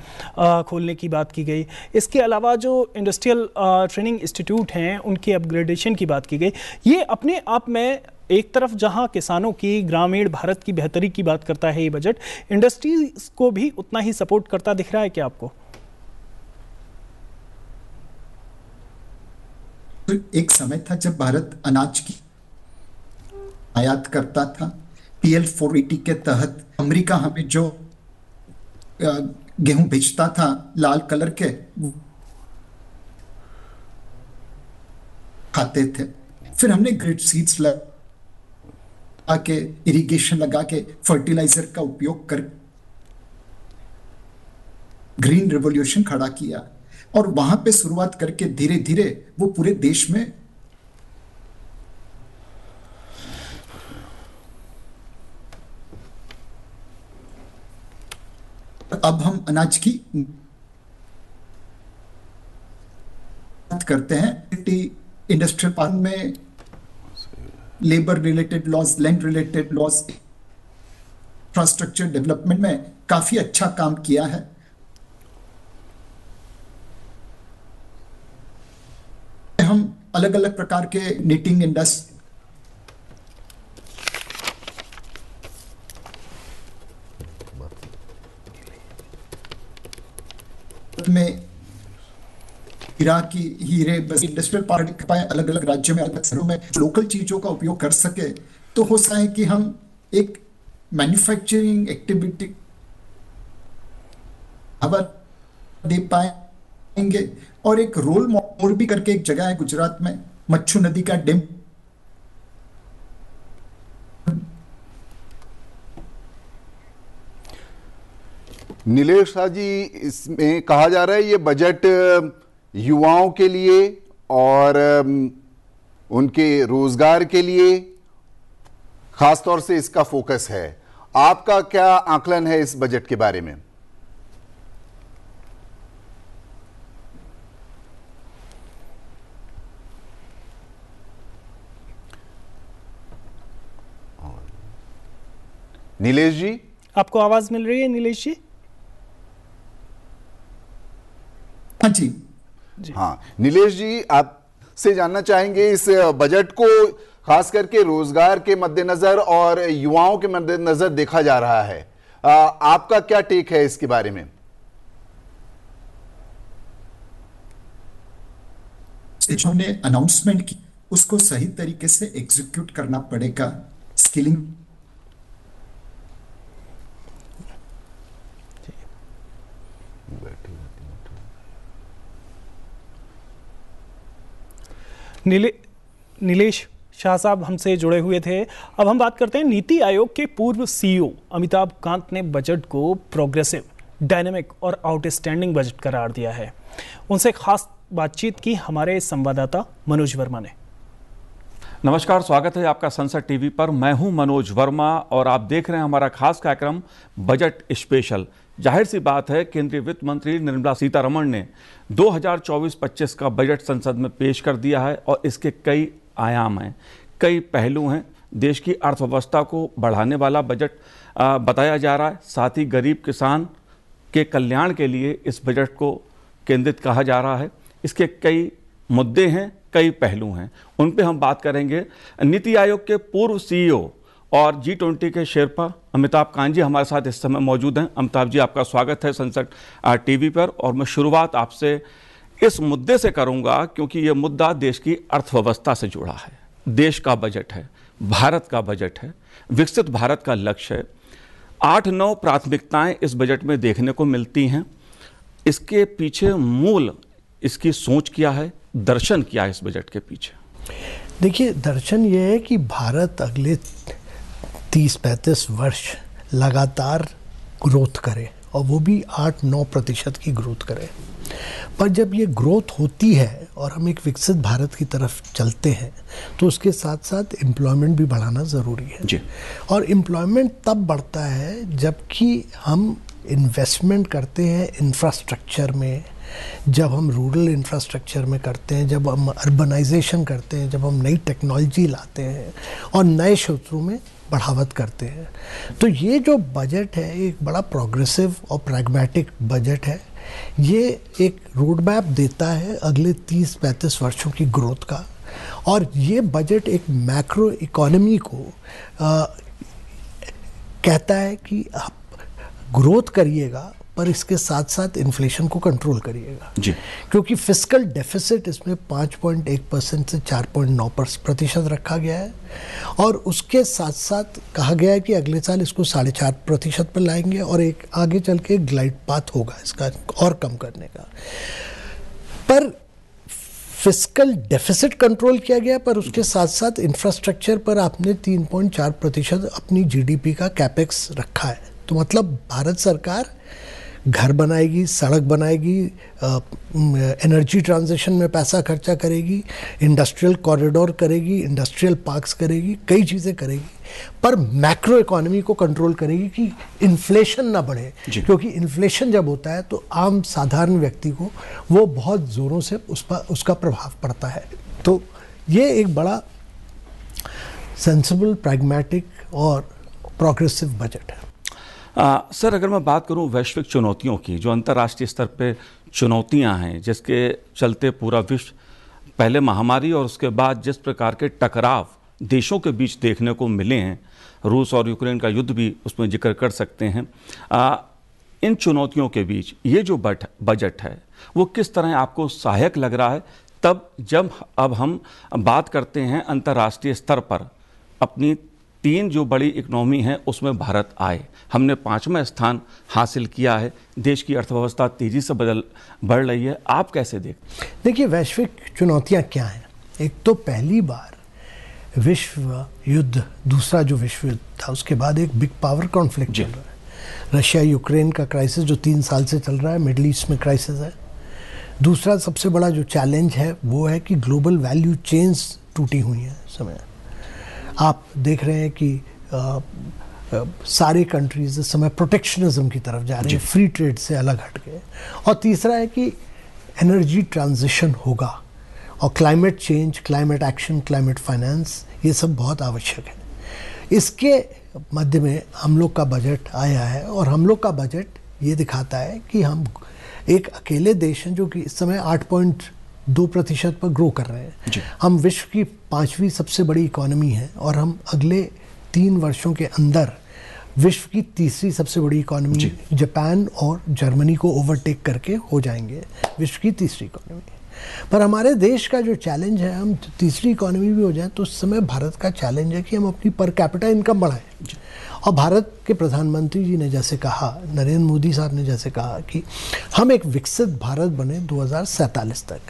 खोलने की बात की गई। इसके अलावा जो इंडस्ट्रियल ट्रेनिंग इंस्टीट्यूट हैं उनकी अपग्रेडेशन की बात की गई। ये अपने आप में एक तरफ जहां किसानों की, ग्रामीण भारत की बेहतरी की बात करता है ये बजट, इंडस्ट्रीज को भी उतना ही सपोर्ट करता दिख रहा है क्या आपको? एक समय था जब भारत अनाज की आयात करता था। PL 480 के तहत अमेरिका हमें जो गेहूं बेचता था लाल कलर के, खाते थे। फिर हमने ग्रिड सीड्स लगा के, इरिगेशन लगा के, फर्टिलाइजर का उपयोग कर ग्रीन रिवॉल्यूशन खड़ा किया और वहां पे शुरुआत करके धीरे धीरे वो पूरे देश में अब हम अनाज की बात करते हैं। इंडस्ट्रियल पार्क में labour related laws, land related laws, infrastructure development में काफी अच्छा काम किया है। हम अलग अलग प्रकार के निटिंग इंडस्ट्री में हीरा की हीरे बस इंडस्ट्रियल पार्क पाए, अलग अलग राज्यों में, अलग शहरों में लोकल चीजों का उपयोग कर सके, तो हो सकता है कि हम एक मैन्युफैक्चरिंग एक्टिविटी दे पाएंगे। और एक रोल मॉडल भी करके एक जगह है गुजरात में, मच्छू नदी का डैम, नीलेश शाह जी, इसमें कहा जा रहा है ये बजट युवाओं के लिए और उनके रोजगार के लिए खासतौर से इसका फोकस है। आपका क्या आकलन है इस बजट के बारे में? नीलेश जी, आपको आवाज मिल रही है नीलेश जी? हाँ जी। हाँ नीलेश जी, आप से जानना चाहेंगे इस बजट को खास करके रोजगार के मद्देनजर और युवाओं के मद्देनजर देखा जा रहा है। आपका क्या टेक है इसके बारे में? जो ने अनाउंसमेंट की उसको सही तरीके से एग्जीक्यूट करना पड़ेगा। स्किलिंग नीलेश शाह साहब हमसे जुड़े हुए थे। अब हम बात करते हैं नीति आयोग के पूर्व सीईओ अमिताभ कांत ने बजट को प्रोग्रेसिव, डायनेमिक और आउटस्टैंडिंग बजट करार दिया है। उनसे खास बातचीत की हमारे संवाददाता मनोज वर्मा ने। नमस्कार, स्वागत है आपका संसद टीवी पर। मैं हूं मनोज वर्मा और आप देख रहे हैं हमारा खास कार्यक्रम बजट स्पेशल। जाहिर सी बात है, केंद्रीय वित्त मंत्री निर्मला सीतारमण ने 2024-25 का बजट संसद में पेश कर दिया है और इसके कई आयाम हैं, कई पहलू हैं। देश की अर्थव्यवस्था को बढ़ाने वाला बजट बताया जा रहा है। साथ ही गरीब किसान के कल्याण के लिए इस बजट को केंद्रित कहा जा रहा है। इसके कई मुद्दे हैं, कई पहलू हैं, उन पे हम बात करेंगे। नीति आयोग के पूर्व सीईओ और G20 के शेरपा अमिताभ कांत जी हमारे साथ इस समय मौजूद हैं। अमिताभ जी, आपका स्वागत है संसद टीवी पर। और मैं शुरुआत आपसे इस मुद्दे से करूंगा क्योंकि ये मुद्दा देश की अर्थव्यवस्था से जुड़ा है। देश का बजट है, भारत का बजट है, विकसित भारत का लक्ष्य है। 8-9 प्राथमिकताएं इस बजट में देखने को मिलती हैं। इसके पीछे मूल इसकी सोच क्या है, दर्शन क्या है इस बजट के पीछे? देखिए, दर्शन ये है कि भारत अगले 30-35 वर्ष लगातार ग्रोथ करे और वो भी 8-9% की ग्रोथ करे। पर जब ये ग्रोथ होती है और हम एक विकसित भारत की तरफ चलते हैं तो उसके साथ साथ एम्प्लॉयमेंट भी बढ़ाना ज़रूरी है जी। और एम्प्लॉयमेंट तब बढ़ता है जबकि हम इन्वेस्टमेंट करते हैं इंफ्रास्ट्रक्चर में, जब हम रूरल इंफ्रास्ट्रक्चर में करते हैं, जब हम अर्बनाइजेशन करते हैं, जब हम नई टेक्नोलॉजी लाते हैं और नए क्षेत्रों में बढ़ावत करते हैं। तो ये जो बजट है एक बड़ा प्रोग्रेसिव और प्रैग्मेटिक बजट है। ये एक रोड मैप देता है अगले 30-35 वर्षों की ग्रोथ का। और ये बजट एक मैक्रो इकोनॉमी को कहता है कि आप ग्रोथ करिएगा पर इसके साथ साथ इन्फ्लेशन को कंट्रोल करिएगा जी। क्योंकि फिस्कल डेफिसिट इसमें 5.1% से 4.9% रखा गया है और उसके साथ साथ कहा गया है कि अगले साल इसको 4.5% पर लाएंगे और एक आगे चल के ग्लाइड पाथ होगा इसका और कम करने का। पर फिस्कल डेफिसिट कंट्रोल किया गया पर उसके साथ साथ इंफ्रास्ट्रक्चर पर आपने 3.4% अपनी जीडीपी का कैपेक्स रखा है। तो मतलब भारत सरकार घर बनाएगी, सड़क बनाएगी, एनर्जी ट्रांजिशन में पैसा खर्चा करेगी, इंडस्ट्रियल कॉरिडोर करेगी, इंडस्ट्रियल पार्क्स करेगी, कई चीज़ें करेगी, पर मैक्रो इकोनॉमी को कंट्रोल करेगी कि इन्फ्लेशन ना बढ़े। क्योंकि इन्फ्लेशन जब होता है तो आम साधारण व्यक्ति को वो बहुत ज़ोरों से उसका प्रभाव पड़ता है। तो ये एक बड़ा सेंसिबल, प्रैग्मेटिक और प्रोग्रेसिव बजट है। सर, अगर मैं बात करूं वैश्विक चुनौतियों की, जो अंतर्राष्ट्रीय स्तर पे चुनौतियां हैं जिसके चलते पूरा विश्व, पहले महामारी और उसके बाद जिस प्रकार के टकराव देशों के बीच देखने को मिले हैं, रूस और यूक्रेन का युद्ध भी उसमें जिक्र कर सकते हैं। इन चुनौतियों के बीच ये जो बजट है वो किस तरह आपको सहायक लग रहा है, तब जब अब हम बात करते हैं अंतर्राष्ट्रीय स्तर पर अपनी 3 जो बड़ी इकोनॉमी हैं उसमें भारत आए, हमने 5वां स्थान हासिल किया है, देश की अर्थव्यवस्था तेजी से बढ़ रही है, आप कैसे देखते? देखिए, वैश्विक चुनौतियां क्या हैं? एक तो पहली बार विश्व युद्ध, दूसरा जो विश्व युद्ध था उसके बाद एक बिग पावर कॉन्फ्लिक्ट चल रहा है। रशिया यूक्रेन का क्राइसिस जो 3 साल से चल रहा है, मिडल ईस्ट में क्राइसिस है। दूसरा सबसे बड़ा जो चैलेंज है वो है कि ग्लोबल वैल्यू चेन्स टूटी हुई हैं इस समय। आप देख रहे हैं कि सारे कंट्रीज इस समय प्रोटेक्शनिज्म की तरफ जा रहे हैं, फ्री ट्रेड से अलग हट गए। और तीसरा है कि एनर्जी ट्रांजिशन होगा और climate change, climate action, climate finance, ये सब बहुत आवश्यक है। इसके मध्य में हम लोग का बजट आया है और हम लोग का बजट ये दिखाता है कि हम एक अकेले देश हैं जो कि इस समय 2% पर ग्रो कर रहे हैं। हम विश्व की 5वीं सबसे बड़ी इकोनॉमी है और हम अगले 3 वर्षों के अंदर विश्व की 3री सबसे बड़ी इकोनॉमी जापान और जर्मनी को ओवरटेक करके हो जाएंगे विश्व की 3री इकोनॉमी। पर हमारे देश का जो चैलेंज है, हम 3री इकोनॉमी भी हो जाए तो उस समय भारत का चैलेंज है कि हम अपनी पर कैपिटा इनकम बढ़ाएं। और भारत के प्रधानमंत्री जी ने जैसे कहा, नरेंद्र मोदी साहब ने जैसे कहा कि हम एक विकसित भारत बने 2047 तक,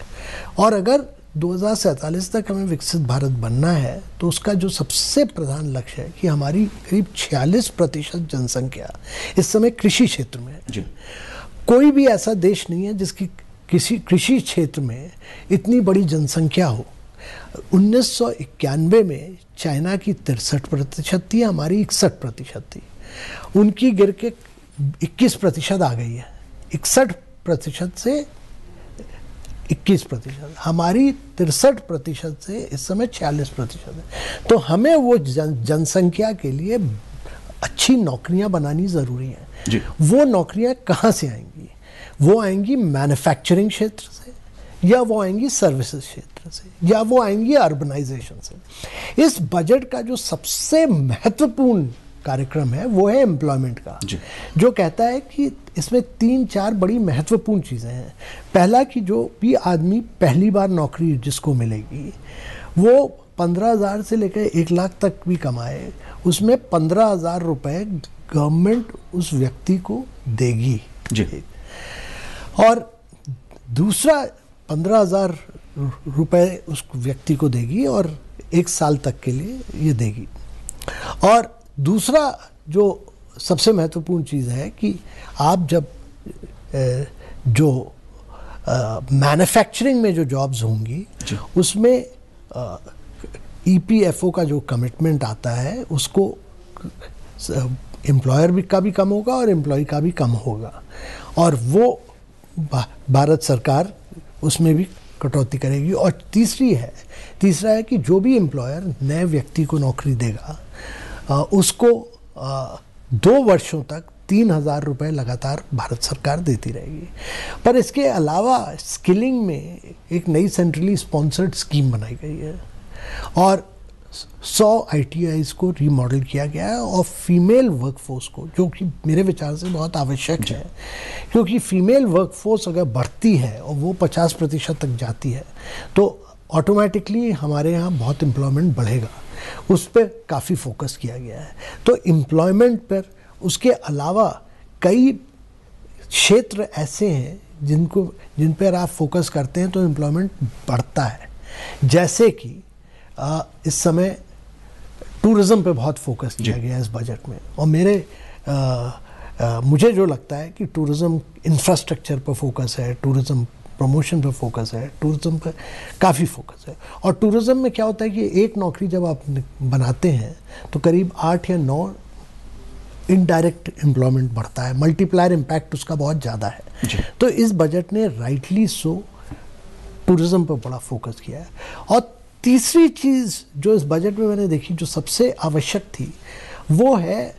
और अगर 2047 तक हमें विकसित भारत बनना है तो उसका जो सबसे प्रधान लक्ष्य है कि हमारी करीब 46% जनसंख्या इस समय कृषि क्षेत्र में है। कोई भी ऐसा देश नहीं है जिसकी किसी कृषि क्षेत्र में इतनी बड़ी जनसंख्या हो। 1991 में चाइना की 63% थी, हमारी 61% थी। उनकी गिर के 21% आ गई है। 61% से 21%, हमारी 63% से इस समय 46% है। तो हमें वो जनसंख्या के लिए अच्छी नौकरियां बनानी ज़रूरी है। वो नौकरियां कहाँ से आएंगी? वो आएंगी मैन्युफैक्चरिंग क्षेत्र से, या वो आएंगी सर्विसेज क्षेत्र से, या वो आएंगी अर्बनाइजेशन से। इस बजट का जो सबसे महत्वपूर्ण कार्यक्रम है वो है एम्प्लॉयमेंट का, जो कहता है कि इसमें 3-4 बड़ी महत्वपूर्ण चीज़ें हैं। पहला कि जो भी आदमी पहली बार नौकरी जिसको मिलेगी वो 15,000 से लेकर 1 लाख तक भी कमाए, उसमें 15,000 रुपये गवर्नमेंट उस व्यक्ति को देगी। और दूसरा 15,000 रुपये उस व्यक्ति को देगी और 1 साल तक के लिए ये देगी। और दूसरा जो सबसे महत्वपूर्ण चीज़ है कि आप जब जो मैन्युफैक्चरिंग में जो जॉब्स होंगी उसमें EPFO का जो कमिटमेंट आता है उसको एम्प्लॉयर भी का भी कम होगा और एम्प्लॉय का भी कम होगा, और वो भारत सरकार उसमें भी कटौती करेगी। और तीसरा है कि जो भी एम्प्लॉयर नए व्यक्ति को नौकरी देगा उसको 2 वर्षों तक 3,000 रुपये लगातार भारत सरकार देती रहेगी। पर इसके अलावा स्किलिंग में एक नई सेंट्रली स्पॉन्सर्ड स्कीम बनाई गई है और 100 ITIs को रीमॉडल किया गया है, और फीमेल वर्कफोर्स को, जो कि मेरे विचार से बहुत आवश्यक है, क्योंकि फीमेल वर्कफोर्स अगर बढ़ती है और वो 50% तक जाती है तो ऑटोमेटिकली हमारे यहाँ बहुत एम्प्लॉयमेंट बढ़ेगा। उस पर काफ़ी फोकस किया गया है। तो एम्प्लॉयमेंट पर उसके अलावा कई क्षेत्र ऐसे हैं जिन पर आप फोकस करते हैं तो एम्प्लॉयमेंट बढ़ता है। जैसे कि इस समय टूरिज़्म पे बहुत फोकस किया गया है इस बजट में, और मुझे जो लगता है कि टूरिज़्म इंफ्रास्ट्रक्चर पर फोकस है, टूरिज़्म प्रमोशन पर फोकस है, टूरिज़्म पर काफ़ी फोकस है। और टूरिज़्म में क्या होता है कि एक नौकरी जब आप बनाते हैं तो करीब 8 या 9 इनडायरेक्ट एम्प्लॉयमेंट बढ़ता है, मल्टीप्लायर इम्पैक्ट उसका बहुत ज़्यादा है। तो इस बजट ने राइटली सो टूरिज़्म पर बड़ा फोकस किया है। और तीसरी चीज़ जो इस बजट में मैंने देखी जो सबसे आवश्यक थी वो है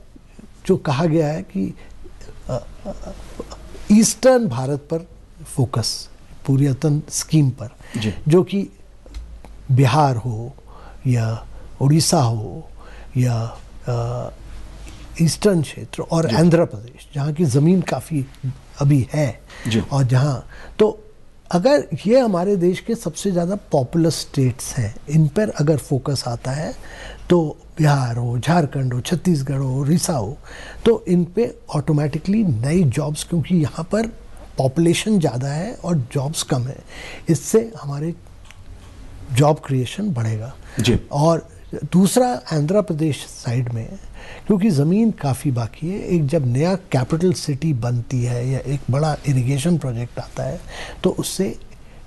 जो कहा गया है कि ईस्टर्न भारत पर फोकस, पूर्वोत्तर स्कीम पर, जो कि बिहार हो या उड़ीसा हो या ईस्टर्न क्षेत्र और आंध्र प्रदेश, जहाँ की ज़मीन काफ़ी अभी है, और जहाँ तो अगर ये हमारे देश के सबसे ज़्यादा पॉपुलर स्टेट्स हैं, इन पर अगर फोकस आता है तो बिहार हो, झारखंड हो, छत्तीसगढ़ हो, उड़ीसा हो, तो इन पे ऑटोमेटिकली नई जॉब्स, क्योंकि यहाँ पर पॉपुलेशन ज़्यादा है और जॉब्स कम है, इससे हमारे जॉब क्रिएशन बढ़ेगा। और दूसरा आंध्र प्रदेश साइड में, क्योंकि ज़मीन काफ़ी बाकी है, एक जब नया कैपिटल सिटी बनती है या एक बड़ा इरिगेशन प्रोजेक्ट आता है तो उससे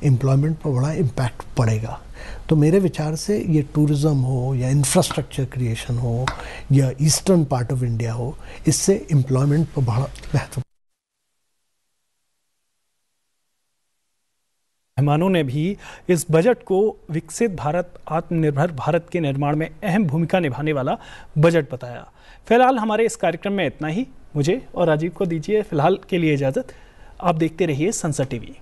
एम्प्लॉयमेंट पर बड़ा इम्पैक्ट पड़ेगा। तो मेरे विचार से ये टूरिज़्म हो या इंफ्रास्ट्रक्चर क्रिएशन हो या ईस्टर्न पार्ट ऑफ इंडिया हो, इससे एम्प्लॉयमेंट पर बड़ा महत्व। मेहमानों ने भी इस बजट को विकसित भारत, आत्मनिर्भर भारत के निर्माण में अहम भूमिका निभाने वाला बजट बताया। फिलहाल हमारे इस कार्यक्रम में इतना ही। मुझे और राजीव को दीजिए फिलहाल के लिए इजाज़त। आप देखते रहिए संसद टीवी।